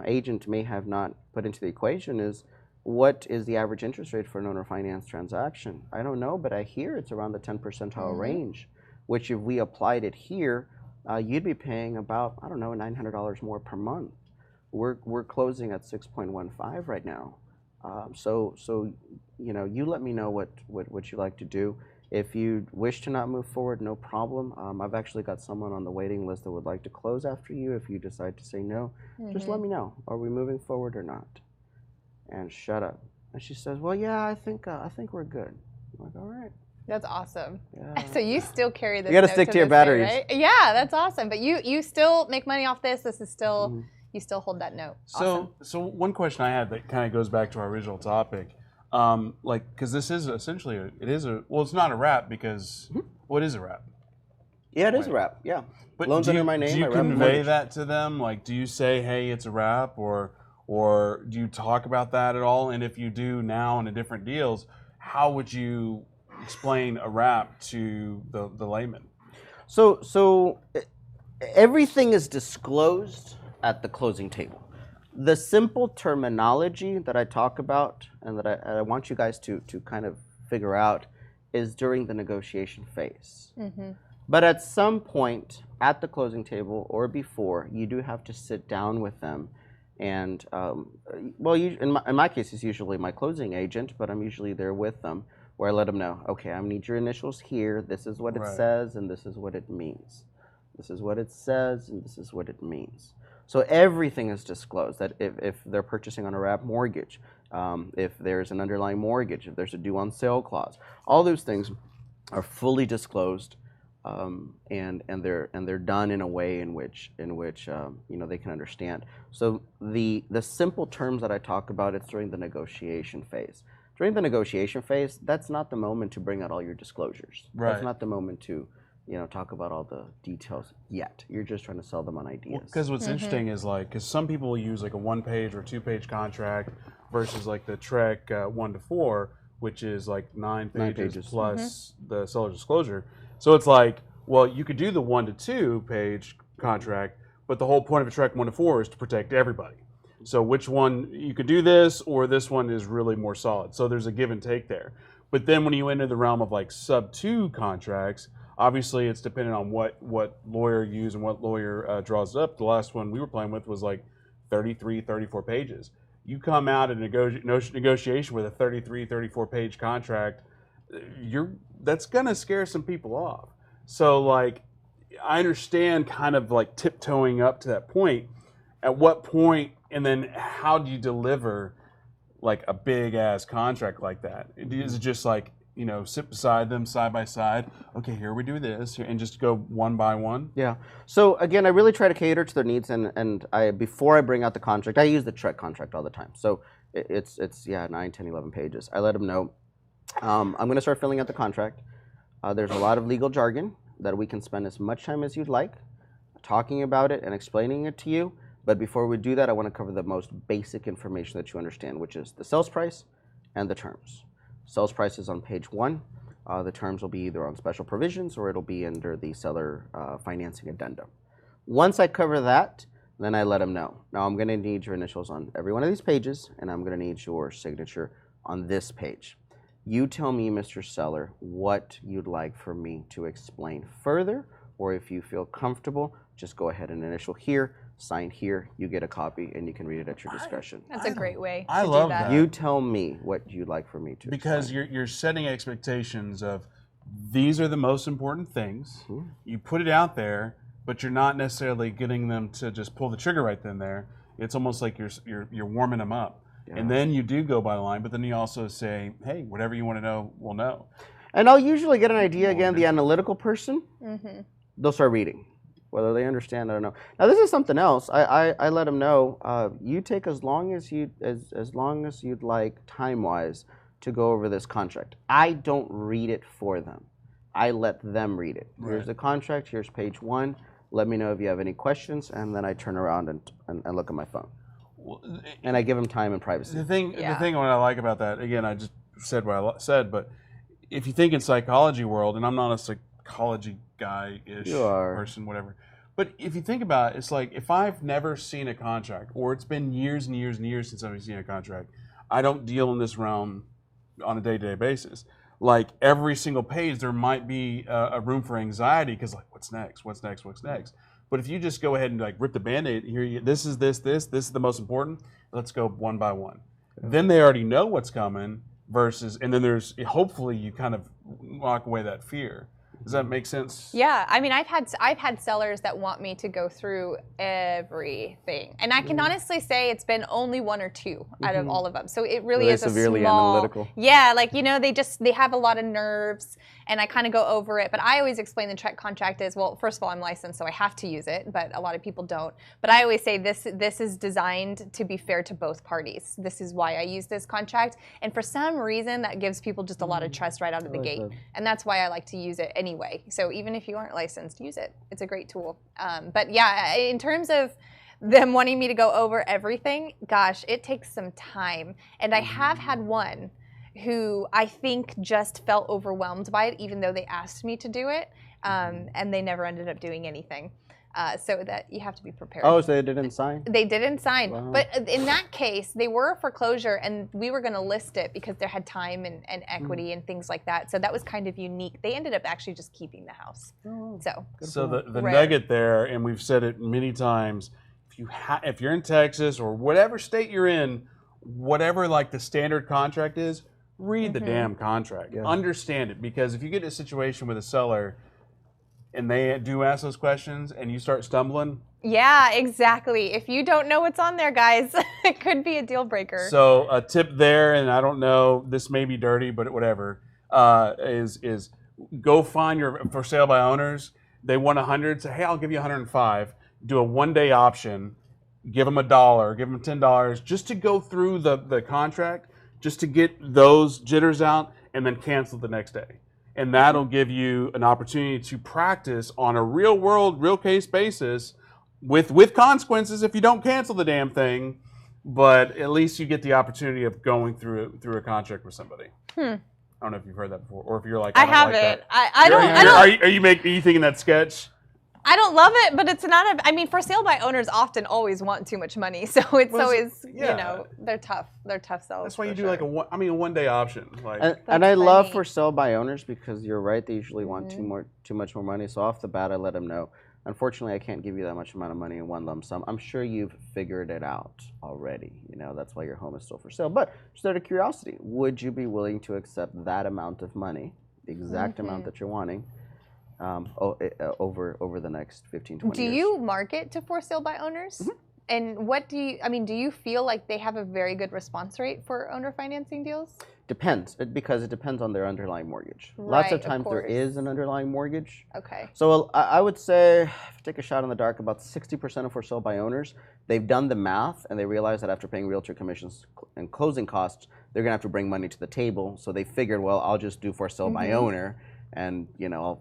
agent may have not put into the equation is, what is the average interest rate for an owner finance transaction? I don't know, but I hear it's around the 10 percentile range, which if we applied it here, you'd be paying about, I don't know, $900 more per month. We're closing at 6.15 right now. So you let me know what you like to do. If you wish to not move forward, no problem. I've actually got someone on the waiting list that would like to close after you. If you decide to say no, just let me know. Are we moving forward or not? And shut up. And she says, well, yeah, I think we're good. I'm like, all right. That's awesome. Yeah. So you still carry this. You gotta note stick to your this day, batteries. right? Yeah, that's awesome. But you still make money off this. This is still you still hold that note. Awesome. So one question I had that kind of goes back to our original topic, because this is essentially it's not a wrap because what is a wrap? Yeah, it is a wrap. Yeah. But Loans under my name. Do you I wrap a convey mortgage. that to them? Like, do you say, "Hey, it's a wrap," or do you talk about that at all? And if you do now in the different deals, how would you explain a wrap to the layman? So everything is disclosed at the closing table. The simple terminology that I talk about and that I want you guys to kind of figure out is during the negotiation phase. But at some point at the closing table or before, you do have to sit down with them. And in my case, it's usually my closing agent, but I'm usually there with them, where I let them know, okay, I need your initials here. This is what it says, and this is what it means. This is what it says, and this is what it means. So everything is disclosed. That if they're purchasing on a wrap mortgage, if there's an underlying mortgage, if there's a due on sale clause, all those things are fully disclosed, and they're done in a way in which they can understand. So the simple terms that I talk about, it's during the negotiation phase. During the negotiation phase, that's not the moment to bring out all your disclosures. Right. That's not the moment to talk about all the details yet. You're just trying to sell them on ideas. Because what's interesting is because some people use like a 1-page or 2-page contract versus like the Trek 1 to 4, which is like 9 pages plus the seller's disclosure. So it's like, well, you could do the 1 to 2 page contract, but the whole point of a Trek 1 to 4 is to protect everybody. So which one, you could do this or this one is really more solid. So there's a give and take there. But then when you enter the realm of like sub 2 contracts, obviously it's dependent on what lawyer you use and what lawyer draws up. The last one we were playing with was like 33, 34 pages. You come out in negotiation with a 33, 34 page contract, that's gonna scare some people off. So like, I understand kind of like tiptoeing up to that point. At what point, and then how do you deliver like a big ass contract like that? Is it just like, sit beside them side by side? Okay, here we do this, and just go one by one? Yeah. So again, I really try to cater to their needs, and before I bring out the contract, I use the Trek contract all the time. So it's 9, 10, 11 pages. I let them know I'm going to start filling out the contract. There's a lot of legal jargon that we can spend as much time as you'd like talking about it and explaining it to you. But before we do that, I want to cover the most basic information that you understand, which is the sales price and the terms. Sales price is on page 1. The terms will be either on special provisions or it'll be under the seller financing addendum. Once I cover that, then I let them know. Now I'm going to need your initials on every one of these pages, and I'm going to need your signature on this page. You tell me, Mr. Seller, what you'd like for me to explain further, or if you feel comfortable, just go ahead and initial here, sign here, you get a copy, and you can read it at your discretion. That's a great way I to love do that. that. You tell me what you'd like for me to Because explain. you're setting expectations of these are the most important things. You put it out there, but you're not necessarily getting them to just pull the trigger right then and there. It's almost like you're warming them up. And then you do go by the line, but then you also say, hey, whatever you want to know, we'll know. And I'll usually get an idea, again, the analytical person, they'll start reading. Whether they understand, I don't know. Now this is something else. I let them know, you take as long as you'd like time-wise to go over this contract. I don't read it for them. I let them read it. Here's the contract, here's page 1. Let me know if you have any questions, and then I turn around and look at my phone. And I give them time and privacy. The thing what I like about that, again, I just said what I said, but if you think in psychology world, and I'm not a psychology guy-ish person, whatever, but if you think about it, it's like if I've never seen a contract, or it's been years and years and years since I've seen a contract, I don't deal in this realm on a day-to-day basis. Like every single page, there might be a room for anxiety because like, what's next? What's next? What's next? But if you just go ahead and like rip the Band-Aid, here, this is the most important. Let's go one by one. Then they already know what's coming. And then there's hopefully you kind of lock away that fear. Does that make sense? Yeah, I mean, I've had sellers that want me to go through everything, and I can honestly say it's been only one or two out of all of them. So it really is a severely small, analytical. Yeah, like they have a lot of nerves, and I kind of go over it. But I always explain the contract is, well, first of all, I'm licensed, so I have to use it, but a lot of people don't. But I always say this is designed to be fair to both parties. This is why I use this contract, and for some reason that gives people just a lot of trust right out of the gate, and that's why I like to use it anyway. So even if you aren't licensed, use it. It's a great tool. But yeah, in terms of them wanting me to go over everything, gosh, it takes some time. And I have had one who I think just felt overwhelmed by it, even though they asked me to do it, and they never ended up doing anything. So that you have to be prepared. Oh, so they didn't sign? They didn't sign. Wow. But in that case, they were a foreclosure, and we were going to list it because there had time and equity and things like that. So that was kind of unique. They ended up actually just keeping the house. Oh. So the rare. nugget there, and we've said it many times, if you're in Texas or whatever state you're in, whatever like the standard contract is, read the damn contract. Yeah. Understand it, because if you get in a situation with a seller and they do ask those questions and you start stumbling. Yeah, exactly. If you don't know what's on there, guys, it could be a deal breaker. So a tip there, and I don't know, this may be dirty, but whatever, is go find your for sale by owners. They want 100, say, hey, I'll give you 105. Do a one-day option. Give them $1, give them $10, just to go through the contract, just to get those jitters out, and then cancel the next day. And that'll give you an opportunity to practice on a real world, real case basis with consequences if you don't cancel the damn thing. But at least you get the opportunity of going through a contract with somebody. I don't know if you've heard that before, or if you're like, I don't haven't. like that. I don't. Are you thinking that sketch? I don't love it, but it's not I mean, for sale by owners often always want too much money, so it's always, yeah. you know, they're tough. They're tough sells. That's why you do sure. like a one-day option. Like, And I love funny. for sell by owners because you're right. They usually want too much more money. So off the bat, I let them know. Unfortunately, I can't give you that much amount of money in one lump sum. I'm sure you've figured it out already. You know, that's why your home is still for sale. But just out of curiosity, would you be willing to accept that amount of money, the exact amount that you're wanting, over the next 15, 20 years? Do you market to for sale by owners? And what do you feel like they have a very good response rate for owner financing deals? Depends, because it depends on their underlying mortgage. Lots Right, of of times there course. is an underlying mortgage. Okay. So I would say, if you take a shot in the dark, about 60% of for sale by owners, they've done the math and they realize that after paying realtor commissions and closing costs, they're gonna have to bring money to the table. So they figured, well, I'll just do for sale by owner, and you know,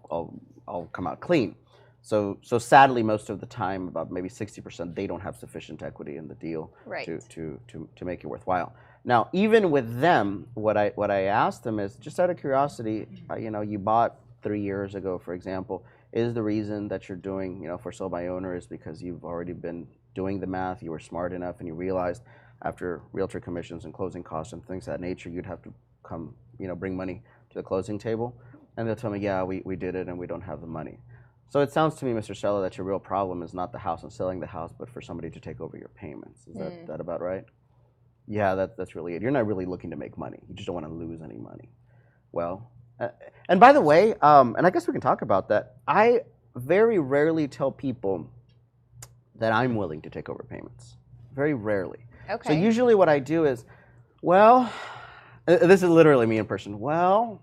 I'll come out clean. So sadly, most of the time, about maybe 60%, they don't have sufficient equity in the deal Right. to make it worthwhile. Now, even with them, what I asked them is, just out of curiosity, you know, you bought 3 years ago, for example, is the reason that you're doing, you know, for sale by owner is because you've already been doing the math, you were smart enough, and you realized after realtor commissions and closing costs and things of that nature, you'd have to come, you know, bring money to the closing table. And they'll tell me, yeah, we did it and we don't have the money. So it sounds to me, Mr. Seller, that your real problem is not the house and selling the house, but for somebody to take over your payments. Is that about right? Yeah, that's really it. You're not really looking to make money. You just don't want to lose any money. Well, and by the way, and I guess we can talk about that. I very rarely tell people that I'm willing to take over payments. Very rarely. Okay. So usually what I do is, well, this is literally me in person. Well,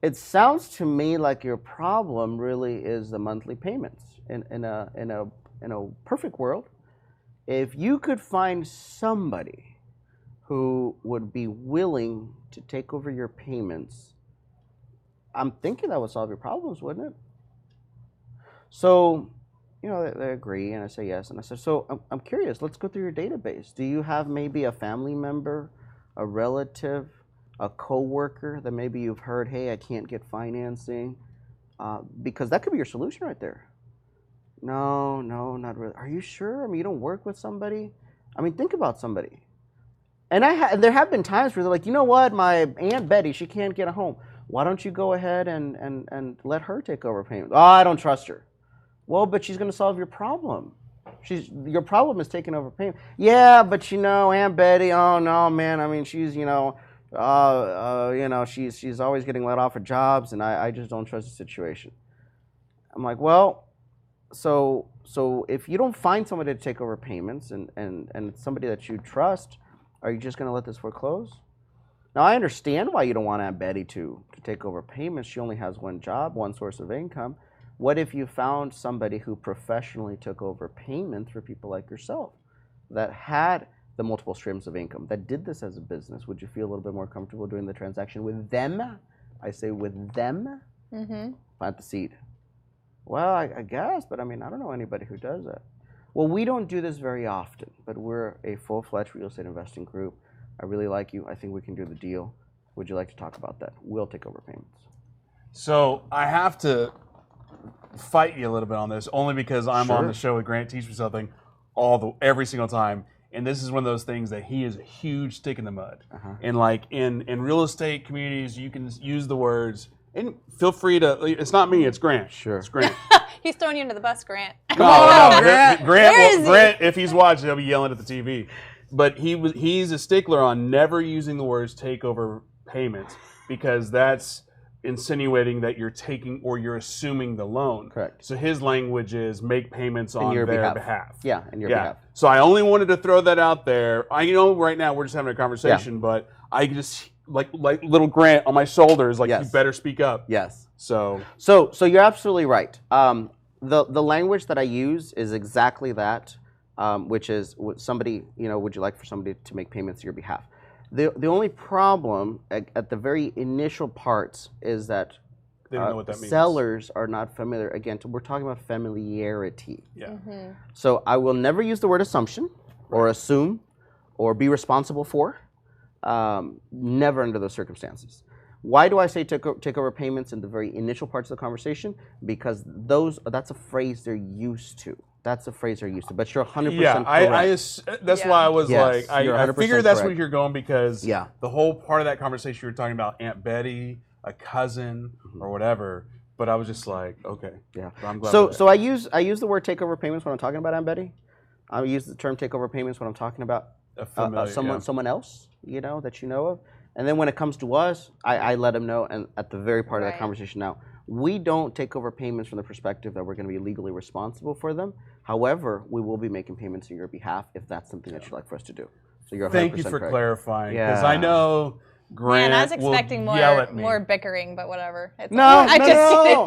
it sounds to me like your problem really is the monthly payments. In a perfect world, if you could find somebody who would be willing to take over your payments, I'm thinking that would solve your problems, wouldn't it? So, you know, they agree, and I say yes, and I said, so I'm curious. Let's go through your database. Do you have maybe a family member, a relative, a coworker that maybe you've heard, hey, I can't get financing? Because that could be your solution right there. No, not really. Are you sure? I mean, you don't work with somebody? I mean, think about somebody. And there have been times where they're like, you know what, my Aunt Betty, she can't get a home. Why don't you go ahead and let her take over payments? Oh, I don't trust her. Well, but she's going to solve your problem. Your problem is taking over payment. Yeah, but you know, Aunt Betty, oh no, man, I mean, she's, you know, She's always getting let off of jobs, and I just don't trust the situation. I'm like, well, so if you don't find somebody to take over payments and it's somebody that you trust, are you just going to let this foreclose? Now, I understand why you don't want Aunt Betty to take over payments. She only has one job, one source of income. What if you found somebody who professionally took over payments for people like yourself that had the multiple streams of income, that did this as a business? Would you feel a little bit more comfortable doing the transaction with them? I say with them. Plant the seed. Well, I guess, but I mean, I don't know anybody who does that. Well, we don't do this very often, but we're a full-fledged real estate investing group. I really like you. I think we can do the deal. Would you like to talk about that? We'll take over payments. So I have to fight you a little bit on this, only because I'm on the show with Grant Teach Me Something every single time. And this is one of those things that he is a huge stick in the mud. And like in real estate communities, you can use the words, and feel free to, it's not me, it's Grant. Sure. It's Grant. He's throwing you under the bus, Grant. No, Grant. Where is he? Grant, if he's watching, he'll be yelling at the TV. But he's a stickler on never using the words takeover payments, because that's insinuating that you're taking or you're assuming the loan. Correct. So his language is make payments on their behalf. Yeah, in your behalf. So I only wanted to throw that out there. I know right now we're just having a conversation, but I just like little Grant on my shoulders, like you better speak up. Yes. So you're absolutely right. The language that I use is exactly that, which is somebody, would you like for somebody to make payments on your behalf? The only problem at the very initial parts is that they don't know what that means. Sellers are not familiar. Again, we're talking about familiarity. Yeah. So I will never use the word assumption or assume or be responsible for. Never under those circumstances. Why do I say take over payments in the very initial parts of the conversation? Because that's a phrase they're used to. That's a phrase they're used to. But you're 100% correct. That's why I was like, I figured that's where correct. you're going, because the whole part of that conversation you were talking about Aunt Betty, a cousin, or whatever. But I was just like, okay. Yeah. I'm glad So I use the word takeover payments when I'm talking about Aunt Betty. I use the term takeover payments when I'm talking about someone else, that you know of. And then when it comes to us, I let them know, and at the very part of that conversation now, we don't take over payments from the perspective that we're going to be legally responsible for them. However, we will be making payments on your behalf if that's something that you'd like for us to do. So you're 100% Thank you for correct. clarifying, because I know Grant I was expecting will yell at me. more bickering, but whatever. No.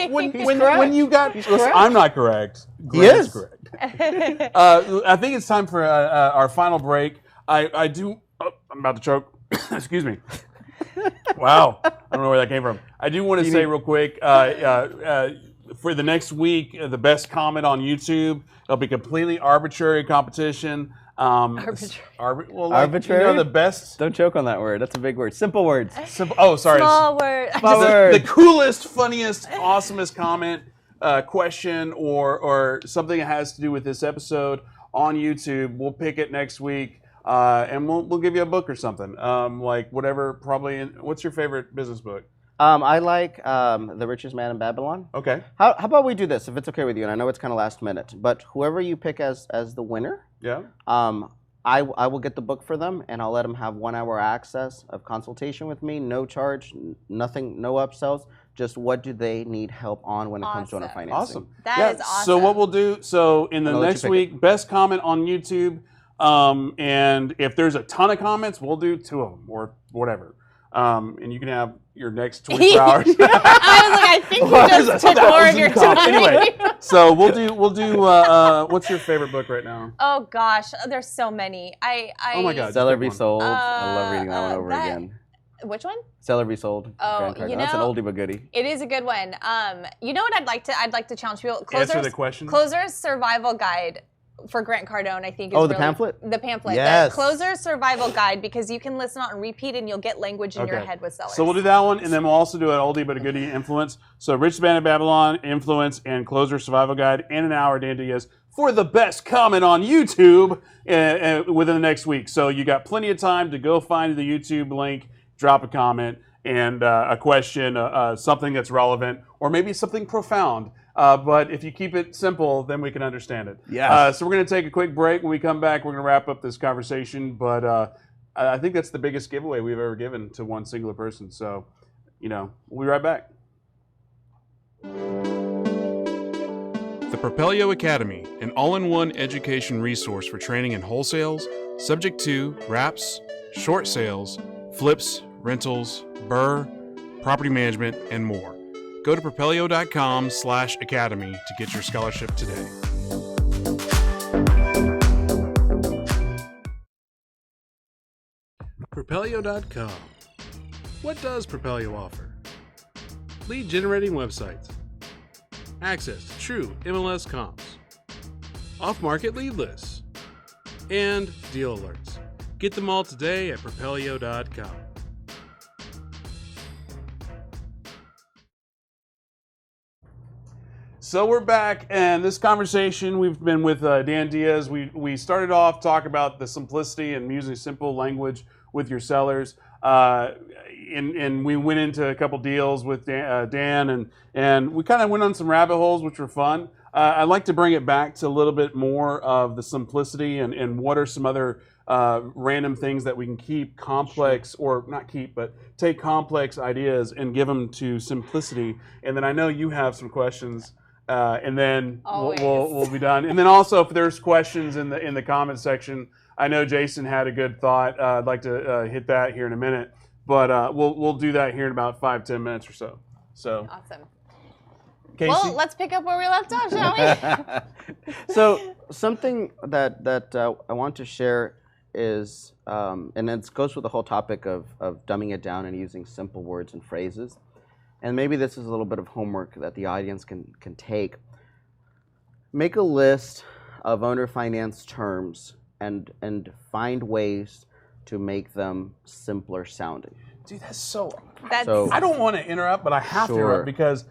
When you got, listen, I'm not correct. Grant is correct. I think it's time for our final break. I do. Oh, I'm about to choke. Excuse me. Wow, I don't know where that came from. I do want to say real quick, for the next week, the best comment on YouTube, it'll be completely arbitrary competition. Arbitrary? The best. Don't choke on that word. That's a big word. Simple words. Oh, sorry. Small word. The coolest, funniest, awesomest comment, question, or something that has to do with this episode on YouTube. We'll pick it next week. And we'll give you a book or something, like whatever. Probably. What's your favorite business book? I like The Richest Man in Babylon. Okay. How about we do this, if it's okay with you? And I know it's kind of last minute, but whoever you pick as the winner, I will get the book for them, and I'll let them have 1 hour access of consultation with me, no charge, nothing, no upsells. Just what do they need help on when it comes to owner financing? Awesome. That is awesome. So what we'll do? So in the next week, best comment on YouTube. And if there's a ton of comments, we'll do 2 of them or whatever. And you can have your next 24 hours. I was like, I think you just took more of your time. Anyway, so we'll do. What's your favorite book right now? Oh gosh, there's so many. Oh my God. Seller Be Sold. I love reading that one over again. Which one? Seller Be Sold. Oh, that's an oldie but goodie. It is a good one. You know what I'd like to challenge people. Answer the question. Closer's Survival Guide for Grant Cardone, I think. Is the pamphlet? The pamphlet. Yes. The Closer's Survival Guide, because you can listen on repeat and you'll get language in your head with sellers. So we'll do that one, and then we'll also do an oldie but a goodie influence. So Richest Man in Babylon, influence, and Closer's Survival Guide, and an hour Dan Diaz for the best comment on YouTube within the next week. So you got plenty of time to go find the YouTube link, drop a comment, and a question, something that's relevant, or maybe something profound. But if you keep it simple, then we can understand it. Yeah. So we're going to take a quick break. When we come back, we're going to wrap up this conversation. But I think that's the biggest giveaway we've ever given to one singular person. So, we'll be right back. The Propelio Academy, an all-in-one education resource for training in wholesales, subject to wraps, short sales, flips, rentals, BRRRR, property management, and more. Go to propelio.com/academy to get your scholarship today. Propelio.com. What does Propelio offer? Lead generating websites, access to true MLS comps, off-market lead lists, and deal alerts. Get them all today at Propelio.com. So we're back, and this conversation we've been with Dan Diaz. We started off talking about the simplicity and using simple language with your sellers, and we went into a couple deals with Dan, and we kind of went on some rabbit holes, which were fun. I'd like to bring it back to a little bit more of the simplicity and what are some other random things that we can keep complex, or not keep, but take complex ideas and give them to simplicity. And then I know you have some questions. And then we'll be done. And then also, if there's questions in the comment section, I know Jason had a good thought. I'd like to hit that here in a minute, but we'll do that here in about 5-10 minutes or so. So awesome. Casey? Well, let's pick up where we left off, shall we? So something that I want to share is, and it goes with the whole topic of dumbing it down and using simple words and phrases. And maybe this is a little bit of homework that the audience can take. Make a list of owner finance terms and find ways to make them simpler sounding. Dude, that's so. So- I don't want to interrupt, but I have to Sure. interrupt because,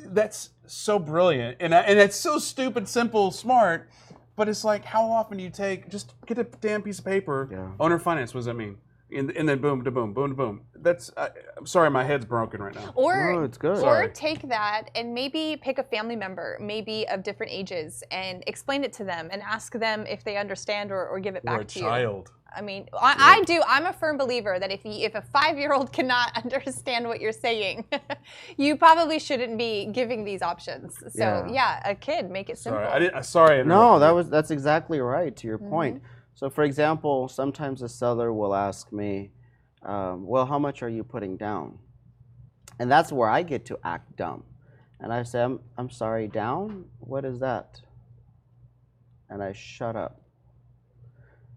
that's so brilliant, and it's so stupid, simple, smart. But it's like, how often do you just get a damn piece of paper? Yeah. Owner finance. What does that mean? And then boom to boom, boom to boom. That's. I'm sorry, my head's broken right now. No, it's good. Or Sorry. take that and maybe pick a family member, maybe of different ages, and explain it to them and ask them if they understand or give it back Or a to you. child. I mean, I do. I'm a firm believer that if a 5-year-old cannot understand what you're saying, you probably shouldn't be giving these options. So Yeah. a kid, make it simple. Sorry. I No, interrupted you. that's exactly right, to your point. So for example, sometimes a seller will ask me, well, how much are you putting down? And that's where I get to act dumb. And I say, I'm sorry, down? What is that? And I shut up.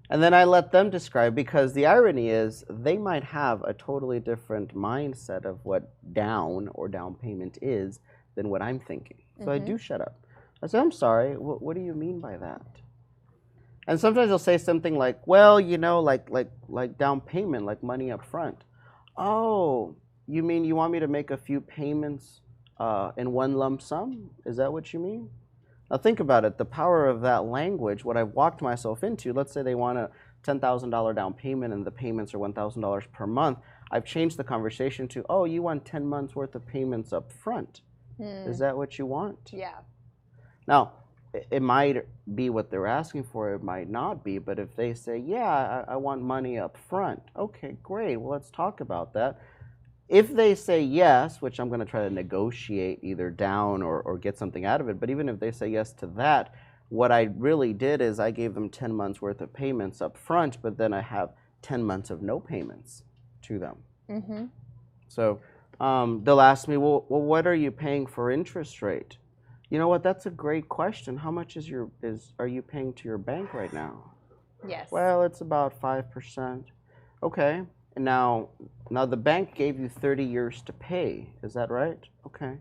And then I let them describe, because the irony is they might have a totally different mindset of what down or down payment is than what I'm thinking. So I do shut up. I say, I'm sorry, what do you mean by that? And sometimes they'll say something like, well, like down payment, like money up front. Oh, you mean you want me to make a few payments in one lump sum? Is that what you mean? Now think about it, the power of that language, what I've walked myself into. Let's say they want a $10,000 down payment and the payments are $1,000 per month. I've changed the conversation to, oh, you want 10 months worth of payments up front. Is that what you want? Yeah. Now, it might be what they're asking for, it might not be, but if they say, yeah, I want money up front, okay, great, well, let's talk about that. If they say yes, which I'm going to try to negotiate either down or get something out of it, but even if they say yes to that, what I really did is I gave them 10 months worth of payments up front, but then I have 10 months of no payments to them. So they'll ask me, well, what are you paying for interest rate? You know what? That's a great question. How much are you paying to your bank right now? Yes. Well, it's about 5%. Okay. And now the bank gave you 30 years to pay. Is that right? Okay.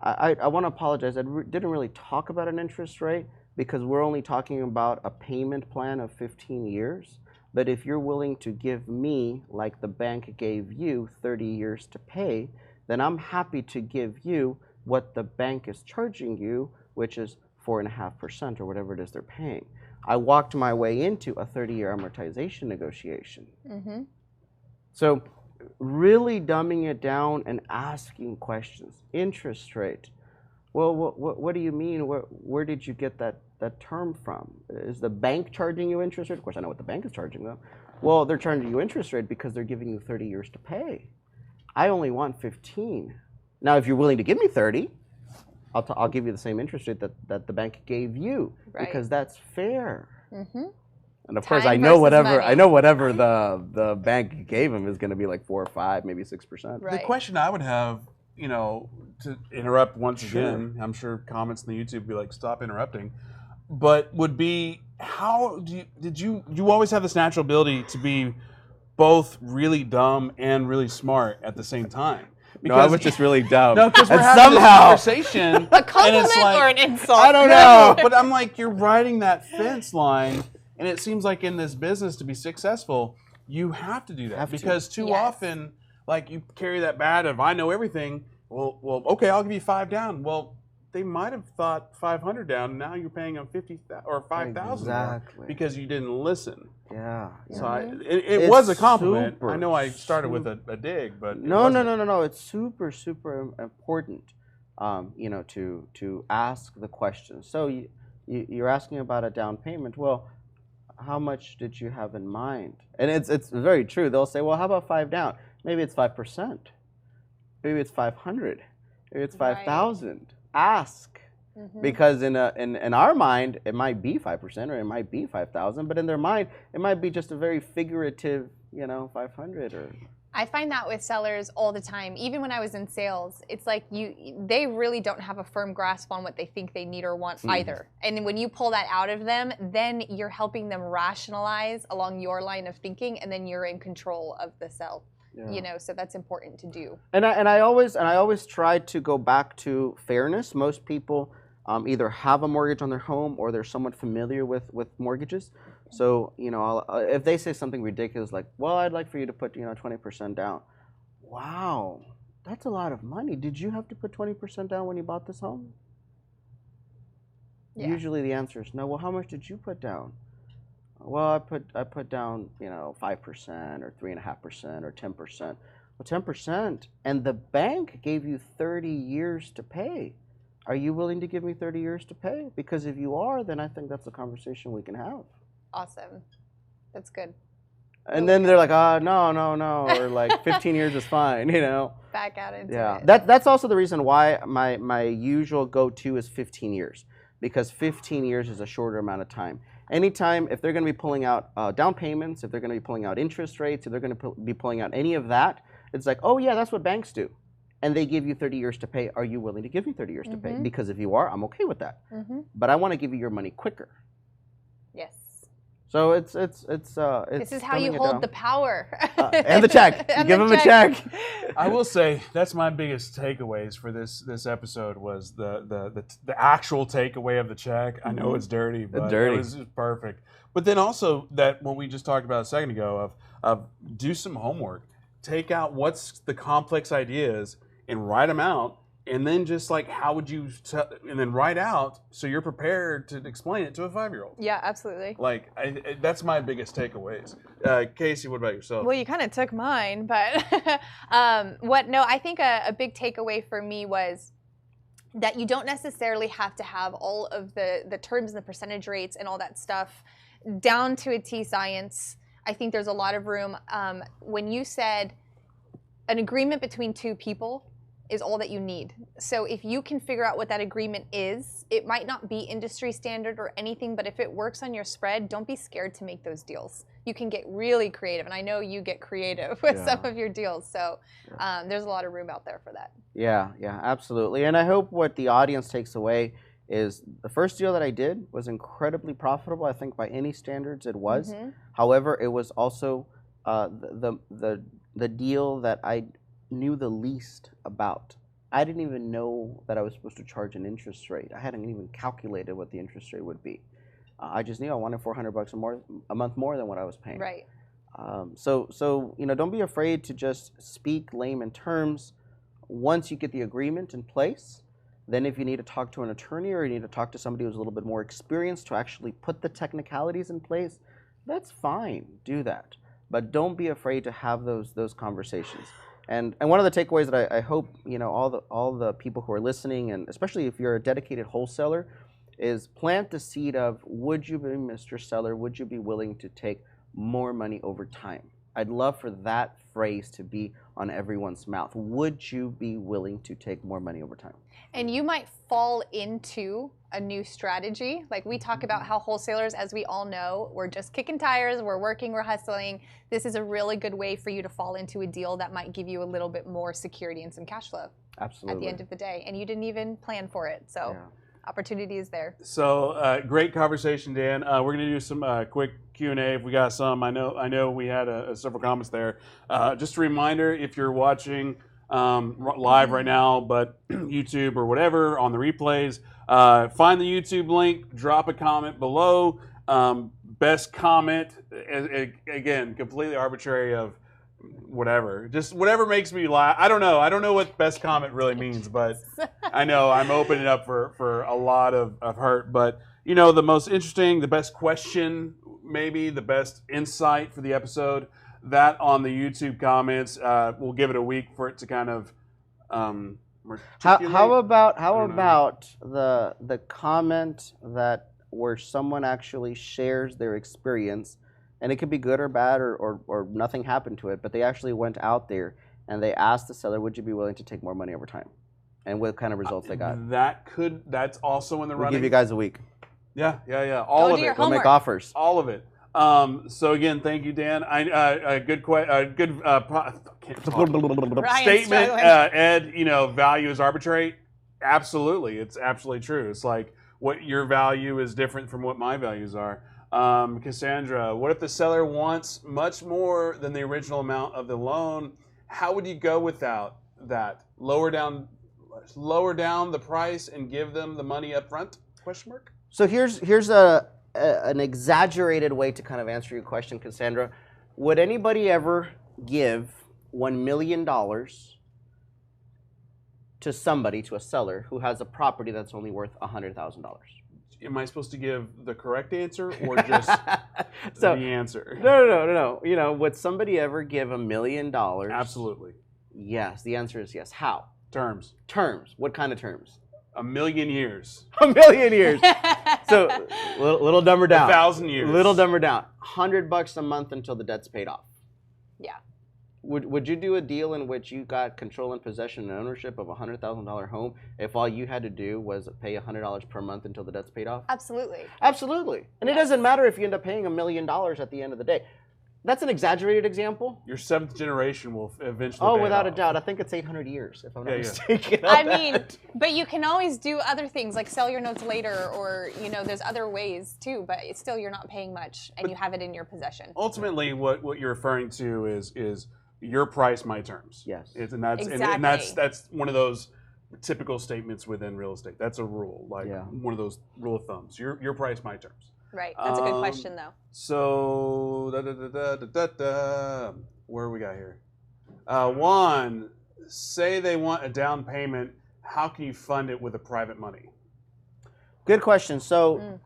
I want to apologize. I didn't really talk about an interest rate because we're only talking about a payment plan of 15 years. But if you're willing to give me, like the bank gave you, 30 years to pay, then I'm happy to give you what the bank is charging you, which is 4.5% or whatever it is they're paying. I walked my way into a 30-year amortization negotiation. So really dumbing it down and asking questions. Interest rate. Well, what do you mean? Where did you get that that term from? Is the bank charging you interest rate? Of course, I know what the bank is charging them. Well, they're charging you interest rate because they're giving you 30 years to pay. I only want 15. Now, if you're willing to give me 30, I'll give you the same interest rate that the bank gave you, because that's fair. And of course, I know whatever the bank gave him is going to be like 4 or 5, maybe 6%. The question I would have, to interrupt once again, I'm sure comments in the YouTube would be like, stop interrupting, but would be, how did you always have this natural ability to be both really dumb and really smart at the same time? Because I was just really dumb. No, because we're having this conversation. A compliment and it's like, or an insult? I don't know. But I'm like, you're riding that fence line, and it seems like in this business to be successful, you have to do that. Because too often, like, you carry that bat of, I know everything. Well, okay, I'll give you 5 down. Well, they might have thought 500 down, and now you're paying them 50 or 5,000 more because you didn't listen. Yeah. So it was a compliment. I know I started with a dig, but no. It's super important, to ask the question. So you're asking about a down payment. Well, how much did you have in mind? And it's very true. They'll say, well, how about 5 down? Maybe it's 5%. Maybe it's 500. Maybe it's 5,000. Ask. Because in our mind, it might be 5% or it might be 5,000, but in their mind, it might be just a very figurative, 500 or. I find that with sellers all the time. Even when I was in sales, it's like they really don't have a firm grasp on what they think they need or want either. And when you pull that out of them, then you're helping them rationalize along your line of thinking, and then you're in control of the sell. So that's important to do. And I always try to go back to fairness. Most people either have a mortgage on their home or they're somewhat familiar with mortgages. So if they say something ridiculous like, "Well, I'd like for you to put 20% down," wow, that's a lot of money. Did you have to put 20% down when you bought this home? Yeah. Usually the answer is no. Well, how much did you put down? Well, I put down 5% or 3.5% or 10%. Well, 10%, and the bank gave you 30 years to pay. Are you willing to give me 30 years to pay? Because if you are, then I think that's a conversation we can have. Awesome, that's good. And then they're like, no, or like 15 years is fine, Back out into it. Yeah, that's also the reason why my usual go-to is 15 years, because 15 years is a shorter amount of time. Anytime, if they're going to be pulling out down payments, if they're going to be pulling out interest rates, if they're going to be pulling out any of that, it's like, oh yeah, that's what banks do. And they give you 30 years to pay. Are you willing to give me 30 years to pay? Because if you are, I'm okay with that. But I want to give you your money quicker. Yes. So it's this is how you hold the power. And the check. You give them a check. I will say that's my biggest takeaways for this episode was the actual takeaway of the check. I know it's dirty, but it was perfect. But then also that what we just talked about a second ago of do some homework, take out what's the complex ideas and write them out. And then just like, how would you, and then write out so you're prepared to explain it to a 5-year-old. Yeah, absolutely. Like, that's my biggest takeaways. Casey, what about yourself? Well, you kind of took mine, but I think a big takeaway for me was that you don't necessarily have to have all of the terms and the percentage rates and all that stuff down to a T science. I think there's a lot of room. When you said an agreement between 2 people is all that you need. So if you can figure out what that agreement is, it might not be industry standard or anything, but if it works on your spread, don't be scared to make those deals. You can get really creative, and I know you get creative with some of your deals, so there's a lot of room out there for that. Yeah, absolutely. And I hope what the audience takes away is the first deal that I did was incredibly profitable. I think by any standards it was. However, it was also the deal that I knew the least about. I didn't even know that I was supposed to charge an interest rate. I hadn't even calculated what the interest rate would be. I just knew I wanted $400 a month more than what I was paying. Right. So don't be afraid to just speak layman terms. Once you get the agreement in place, then if you need to talk to an attorney or you need to talk to somebody who's a little bit more experienced to actually put the technicalities in place, that's fine. Do that. But don't be afraid to have those conversations. And one of the takeaways that I hope all the people who are listening, and especially if you're a dedicated wholesaler, is plant the seed of, would you be, Mr. Seller, would you be willing to take more money over time? I'd love for that phrase to be on everyone's mouth. Would you be willing to take more money over time? And you might fall into a new strategy. Like we talk about how wholesalers, as we all know, we're just kicking tires, we're working, we're hustling. This is a really good way for you to fall into a deal that might give you a little bit more security and some cash flow. Absolutely. At the end of the day. And you didn't even plan for it. So opportunity is there. So great conversation, Dan. We're going to do some quick Q&A if we got some. I know we had several comments there. Just a reminder, if you're watching live right now, but YouTube or whatever on the replays, find the YouTube link, drop a comment below. Best comment, again, completely arbitrary of whatever. Just whatever makes me laugh. I don't know what best comment really means, but I know I'm opening up for a lot of hurt. But, you know, the most interesting, the best question, maybe the best insight for the episode, that on the YouTube comments, we'll give it a week for it to kind of how about the comment that where someone actually shares their experience, and it could be good or bad or nothing happened to it, but they actually went out there and they asked the seller, would you be willing to take more money over time? And what kind of results they got. That's also in the running. We'll give you guys a week. Yeah. All of it. We'll make offers. All of it. So again, thank you, Dan. Statement. Ed, you know, value is arbitrary. Absolutely, it's absolutely true. It's like what your value is different from what my values are. Cassandra, what if the seller wants much more than the original amount of the loan? How would you go without that? Lower down the price and give them the money up front? Question mark. So here's an exaggerated way to kind of answer your question, Cassandra. Would anybody ever give $1 million to somebody, to a seller, who has a property that's only worth $100,000? Am I supposed to give the correct answer or just the answer? No. You know, would somebody ever give $1 million? Absolutely. Yes. The answer is yes. How? Terms. What kind of terms? 1,000,000 years. 1,000,000 years. So little dumber down. 1,000 years. Little dumber down. $100 a month until the debt's paid off. Yeah. Would you do a deal in which you got control and possession and ownership of a $100,000 home if all you had to do was pay $100 per month until the debt's paid off? Absolutely. Absolutely. And it doesn't matter if you end up paying $1 million at the end of the day. That's an exaggerated example. Your seventh generation will eventually. Oh, without a doubt. I think it's 800 years, if I'm not mistaken. I mean, but you can always do other things like sell your notes later, or you know, there's other ways too. But it's still, you're not paying much, and you have it in your possession. Ultimately, what you're referring to is your price, my terms. Yes. And that's one of those typical statements within real estate. That's a rule, like one of those rule of thumbs. Your price, my terms. Right. That's a good question, though. So, where we got here? One, say they want a down payment. How can you fund it with a private money? Good question. So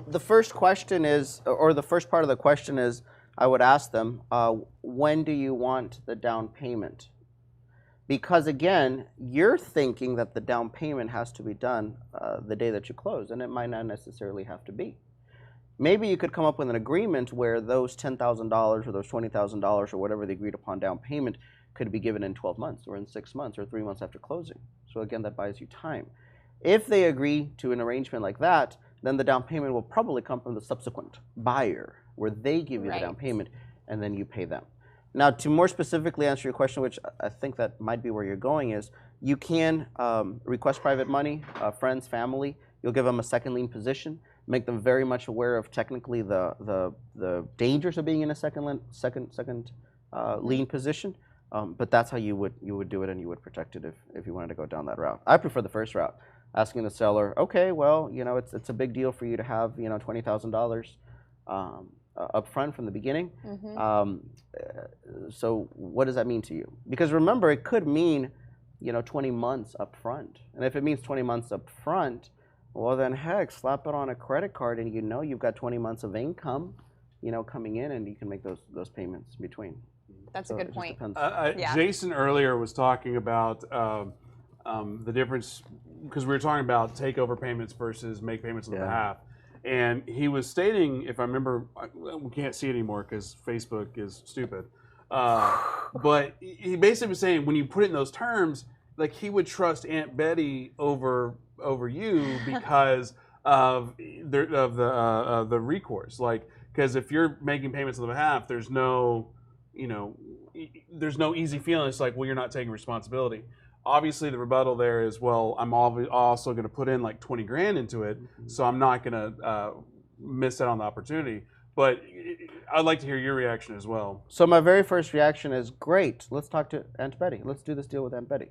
the first question is, or the first part of the question is, I would ask them, when do you want the down payment? Because again, you're thinking that the down payment has to be done the day that you close, and it might not necessarily have to be. Maybe you could come up with an agreement where those $10,000 or those $20,000 or whatever the agreed upon down payment could be given in 12 months or in 6 months or 3 months after closing. So again, that buys you time. If they agree to an arrangement like that, then the down payment will probably come from the subsequent buyer, where they give you the down payment and then you pay them. Now, to more specifically answer your question, which I think that might be where you're going, is you can request private money, friends, family. You'll give them a second lien position. Make them very much aware of technically the dangers of being in a second lien position, but that's how you would do it, and you would protect it if you wanted to go down that route. I prefer the first route, asking the seller, okay, well, you know, it's a big deal for you to have, you know, $20,000 up front from the beginning. So what does that mean to you? Because remember, it could mean, you know, 20 months up front, and if it means 20 months up front, well, then heck, slap it on a credit card, and you know you've got 20 months of income, you know, coming in, and you can make those payments in between. That's a good point. Jason earlier was talking about the difference because we were talking about takeover payments versus make payments on the behalf, and he was stating, if I remember, we can't see it anymore because Facebook is stupid. But he basically was saying when you put it in those terms, like he would trust Aunt Betty over you because of the recourse. Like, because if you're making payments on the behalf, there's no easy feeling. It's like, well, you're not taking responsibility. Obviously, the rebuttal there is, well, I'm also going to put in like 20 grand into it, so I'm not going to miss out on the opportunity. But I'd like to hear your reaction as well. So my very first reaction is, great, let's talk to Aunt Betty. Let's do this deal with Aunt Betty.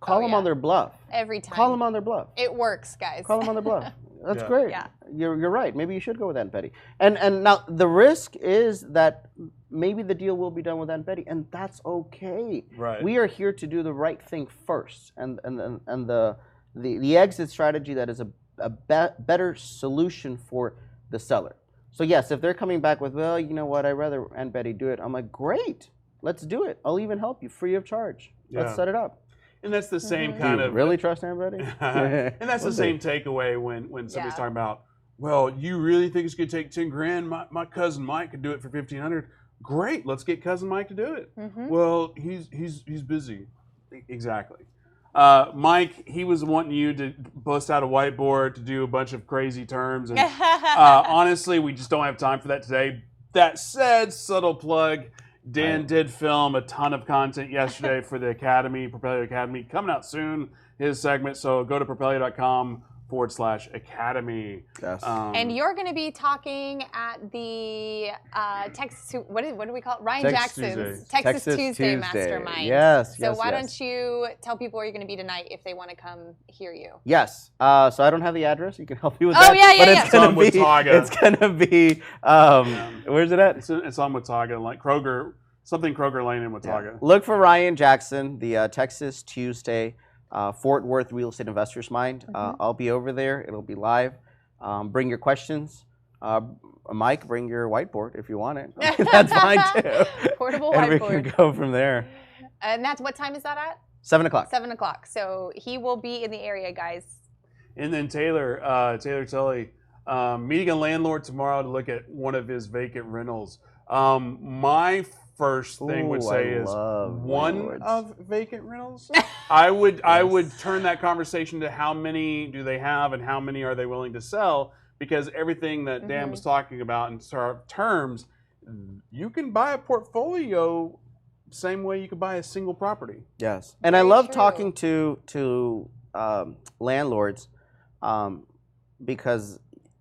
Call them on their bluff. Every time. Call them on their bluff. It works, guys. Call them on their bluff. That's great. Yeah. You're right. Maybe you should go with Aunt Betty. And now the risk is that maybe the deal will be done with Aunt Betty, and that's okay. Right. We are here to do the right thing first, and the exit strategy that is a better solution for the seller. So yes, if they're coming back with, well, you know what, I'd rather Aunt Betty do it, I'm like, great, let's do it. I'll even help you free of charge. Let's set it up. And that's the same kind of... Really trust Aunt Betty? And that's the same takeaway when somebody's talking about, well, you really think it's going to take 10 grand? My cousin Mike could do it for 1,500. Great, let's get cousin Mike to do it. Well, he's busy. Exactly. Mike, he was wanting you to bust out a whiteboard to do a bunch of crazy terms, and honestly, we just don't have time for that today. That said, subtle plug, Dan did film a ton of content yesterday for the Academy, Propelio Academy, coming out soon, his segment, so go to propelio.com/academy. Yes. And you're going to be talking at the Texas, what do we call it? Ryan Texas Jackson's Tuesday. Texas Tuesday Mastermind. Yes, So why don't you tell people where you're going to be tonight if they want to come hear you? Yes. So I don't have the address. You can help me with that. Yeah. It's gonna be. Watauga. It's gonna be. Where's it at? It's on Watauga, like Kroger Lane in Watauga. Look for Ryan Jackson, the Texas Tuesday Fort Worth Real Estate Investors Mind. I'll be over there. It'll be live. Bring your questions. Mike, bring your whiteboard if you want it. That's fine too. Portable and whiteboard. we can go from there. And that's what time is that at? 7 o'clock. 7 o'clock. So he will be in the area, guys. And then Taylor Tully, meeting a landlord tomorrow to look at one of his vacant rentals. My first thing would say is one of vacant rentals. I would turn that conversation to how many do they have and how many are they willing to sell, because everything that Dan was talking about in terms, you can buy a portfolio same way you could buy a single property. Yes, and Very I love true. talking to landlords because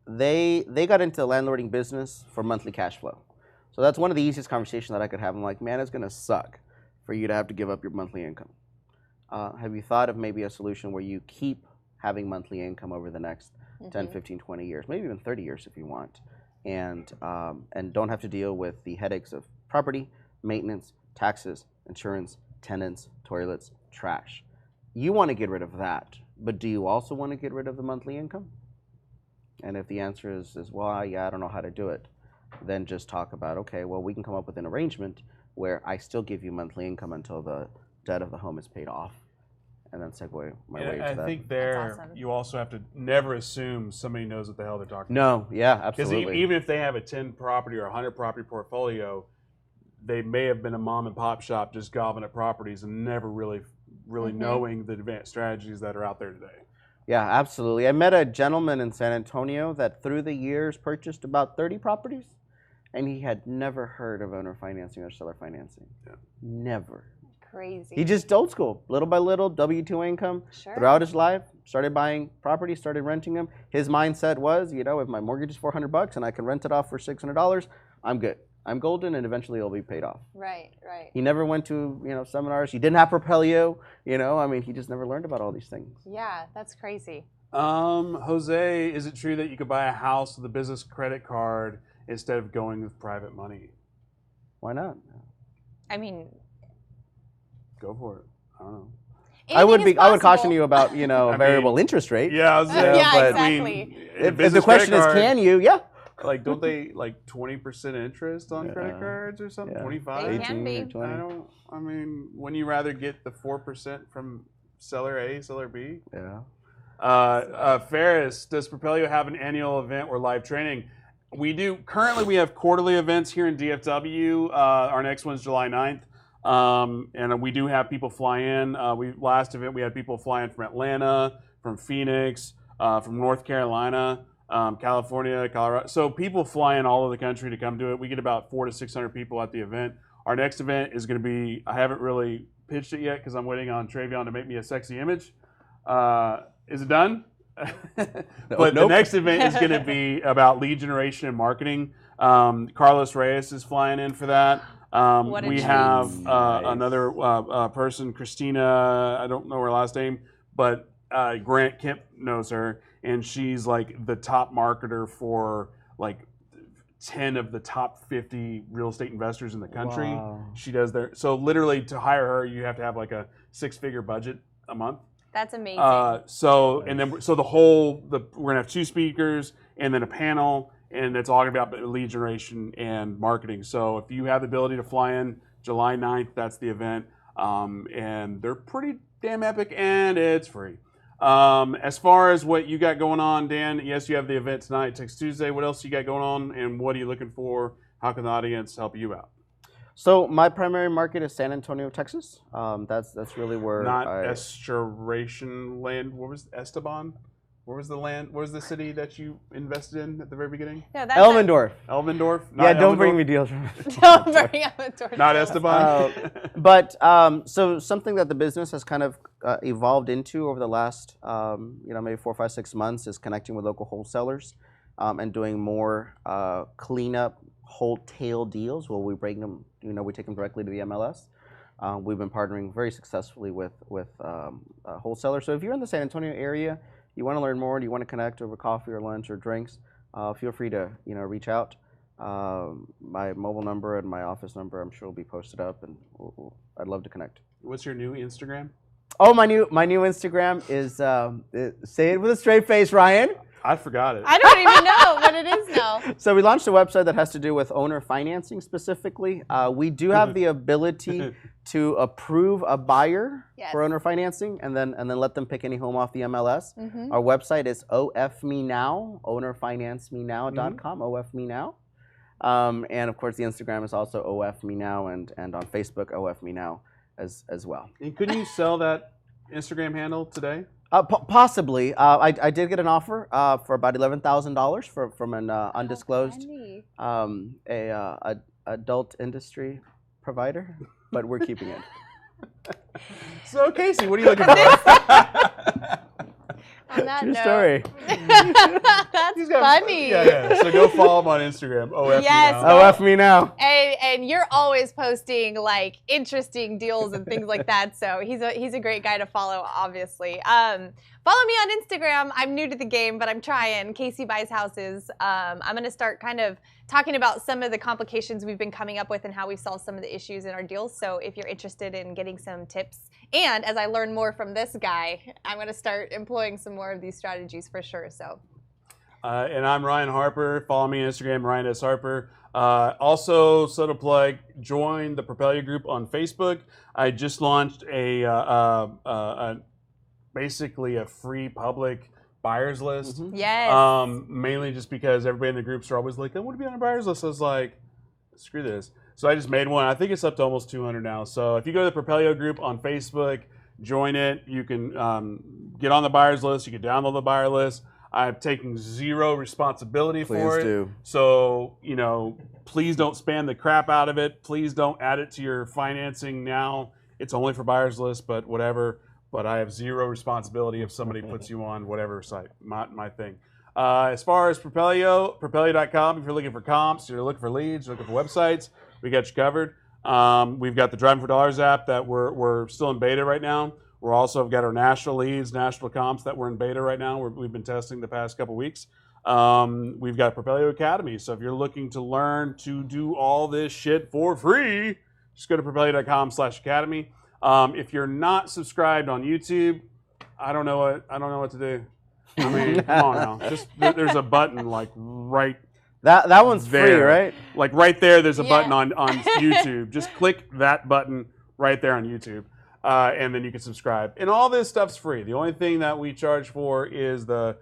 they got into the landlording business for monthly cash flow. So that's one of the easiest conversations that I could have. I'm like, man, it's going to suck for you to have to give up your monthly income. Have you thought of maybe a solution where you keep having monthly income over the next 10, 15, 20 years, maybe even 30 years if you want, and don't have to deal with the headaches of property, maintenance, taxes, insurance, tenants, toilets, trash. You want to get rid of that, but do you also want to get rid of the monthly income? And if the answer is well, yeah, I don't know how to do it, then just talk about, okay, well, we can come up with an arrangement where I still give you monthly income until the debt of the home is paid off, and then segue my way to that. I think That's awesome. you also have to never assume somebody knows what the hell they're talking No, about. yeah, Because absolutely. even if they have a 10 property or 100 property portfolio, they may have been a mom and pop shop just gobbling at properties and never really knowing the advanced strategies that are out there today. Yeah, absolutely. I met a gentleman in San Antonio that through the years purchased about 30 properties, and he had never heard of owner financing or seller financing. Yeah. Never. Crazy. He just old school, little by little, W-2 income. Sure. Throughout his life, started buying properties, started renting them. His mindset was, if my mortgage is $400 and I can rent it off for $600, I'm good. I'm golden, and eventually it'll be paid off. Right. He never went to seminars. He didn't have Propelio. He just never learned about all these things. Yeah, that's crazy. Jose, is it true that you could buy a house with a business credit card instead of going with private money? Why not? I mean, Go for it. I don't know. I would possible. caution you about a variable interest rate. Yeah, I was saying, Yeah, but exactly. If the question is, can you? Yeah. Like, don't they 20% interest on credit cards or something? Yeah. 25? They can be. 18 or 20. Wouldn't you rather get the 4% from seller A, seller B. Yeah. Ferris, does Propelio have an annual event or live training? We do. Currently, we have quarterly events here in DFW. Our next one's July 9th. And we do have people fly in. Last event, we had people fly in from Atlanta, from Phoenix, from North Carolina, California, Colorado. So people fly in all over the country to come do it. We get about 400 to 600 people at the event. Our next event is going to be, I haven't really pitched it yet because I'm waiting on Travion to make me a sexy image. Is it done? But the next event is going to be about lead generation and marketing. Carlos Reyes is flying in for that. We have another person, Christina, I don't know her last name, but Grant Kemp knows her, and she's like the top marketer for like 10 of the top 50 real estate investors in the country. Wow. She does so literally to hire her, you have to have like a 6-figure budget a month. That's amazing. So we're gonna have 2 speakers and then a panel, and it's all gonna be about lead generation and marketing. So if you have the ability to fly in July 9th, that's the event, and they're pretty damn epic, and it's free. As far as what you got going on, Dan, yes, you have the event tonight, Text Tuesday. What else you got going on, and what are you looking for? How can the audience help you out? So my primary market is San Antonio, Texas. That's really where Not Restoration Land. What was Esteban? Where was the land? What was the city that you invested in at the very beginning? No, that's Elmendorf. Elmendorf? Yeah, don't bring me deals from Don't bring Elmendorf. Not Esteban? But so something that the business has kind of evolved into over the last maybe 4, 5, 6 months is connecting with local wholesalers and doing more cleanup wholesale deals where we bring them, we take them directly to the MLS. We've been partnering very successfully with wholesalers. So if you're in the San Antonio area, you want to learn more, you want to connect over coffee or lunch or drinks, feel free to reach out. My mobile number and my office number, I'm sure, will be posted up, and I'd love to connect. What's your new Instagram? Oh, my new Instagram is say it with a straight face, Ryan. I forgot it. I don't even know what it is now. So we launched a website that has to do with owner financing specifically. We do have the ability to approve a buyer for owner financing and then let them pick any home off the MLS. Our website is OFMeNow, ownerfinancemenow.com, OFMeNow. And of course the Instagram is also OFMeNow and on Facebook OFMeNow as well. And couldn't you sell that Instagram handle today? Possibly. I did get an offer for about $11,000 from an undisclosed adult industry provider, but we're keeping it. So Casey, what are you looking for? On that True note. story. That's funny. Yeah. So go follow him on Instagram. Yes. Me now. And you're always posting like interesting deals and things like that. So he's a great guy to follow, obviously. Follow me on Instagram. I'm new to the game, but I'm trying. Casey Buys Houses. I'm going to start kind of talking about some of the complications we've been coming up with and how we solve some of the issues in our deals. So if you're interested in getting some tips, and as I learn more from this guy, I'm going to start employing some more of these strategies for sure. So. And I'm Ryan Harper. Follow me on Instagram, Ryan S. Harper. Also, so to plug, join the Propelio group on Facebook. I just launched basically a free public buyers list. Yes. Mainly just because everybody in the groups are always like, I want to be on a buyers list. I was like, screw this. So I just made one. I think it's up to almost 200 now. So if you go to the Propelio group on Facebook, join it. You can get on the buyers list. You can download the buyer list. I'm taking zero responsibility for it. Do. So, please don't spam the crap out of it. Please don't add it to your financing now. It's only for buyers list, but whatever. But I have zero responsibility if somebody puts you on whatever site, my thing. As far as Propelio.com, if you're looking for comps, you're looking for leads, you're looking for websites, we got you covered. We've got the Driving for Dollars app that we're still in beta right now. We're also got our national leads, national comps that we're in beta right now. We've been testing the past couple weeks. We've got Propelio Academy. So if you're looking to learn to do all this shit for free, just go to Propelio.com/academy. If you're not subscribed on YouTube, I don't know what to do. I mean, come on now. Just there's a button like right. That one's there. free, right? Like right there, there's a button on YouTube. Just click that button right there on YouTube. and then you can subscribe. And all this stuff's free. The only thing that we charge for is the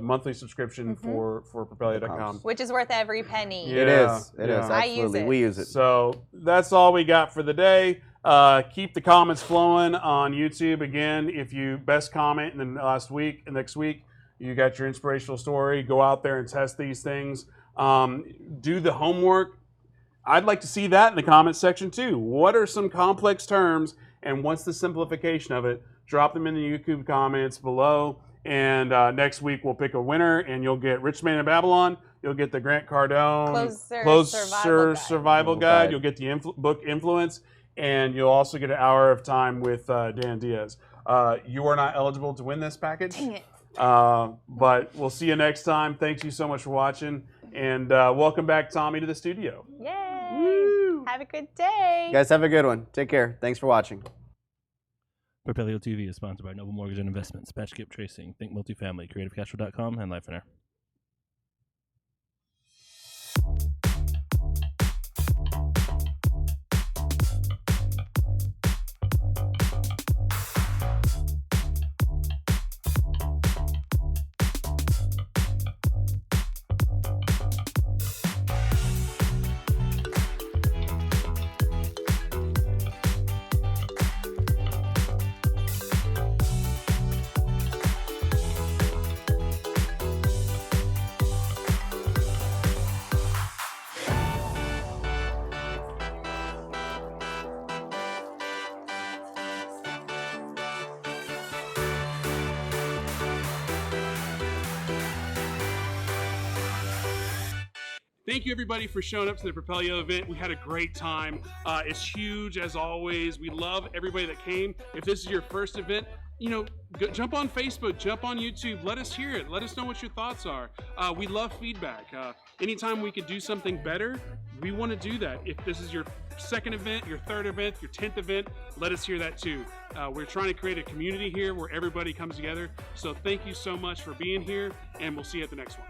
monthly subscription for Propelio.com. Which is worth every penny. It is. Yeah. I Absolutely. use it. We use it. So that's all we got for the day. Keep the comments flowing on YouTube. Again, if you best comment in the last week and next week, you got your inspirational story. Go out there and test these things. Do the homework. I'd like to see that in the comments section too. What are some complex terms and what's the simplification of it? Drop them in the YouTube comments below. And next week we'll pick a winner, and you'll get Rich Man in Babylon. You'll get the Grant Cardone Closer Survival Guide. You'll get the book Influence, and you'll also get an hour of time with Dan Diaz. You are not eligible to win this package. Dang it. But we'll see you next time. Thanks you so much for watching, and welcome back, Tommy, to the studio. Yay! Woo! Have a good day. You guys have a good one. Take care. Thanks for watching. Propelio TV is sponsored by Noble Mortgage and Investments, Batch Skip Tracing, Think Multifamily, CreativeCashflow.com, and Life on Air. Thank you, everybody, for showing up to the Propelio event. We had a great time. It's huge, as always. We love everybody that came. If this is your first event, jump on Facebook, jump on YouTube. Let us hear it. Let us know what your thoughts are. We love feedback. Anytime we could do something better, we want to do that. If this is your second event, your third event, your 10th event, let us hear that too. We're trying to create a community here where everybody comes together. So thank you so much for being here, and we'll see you at the next one.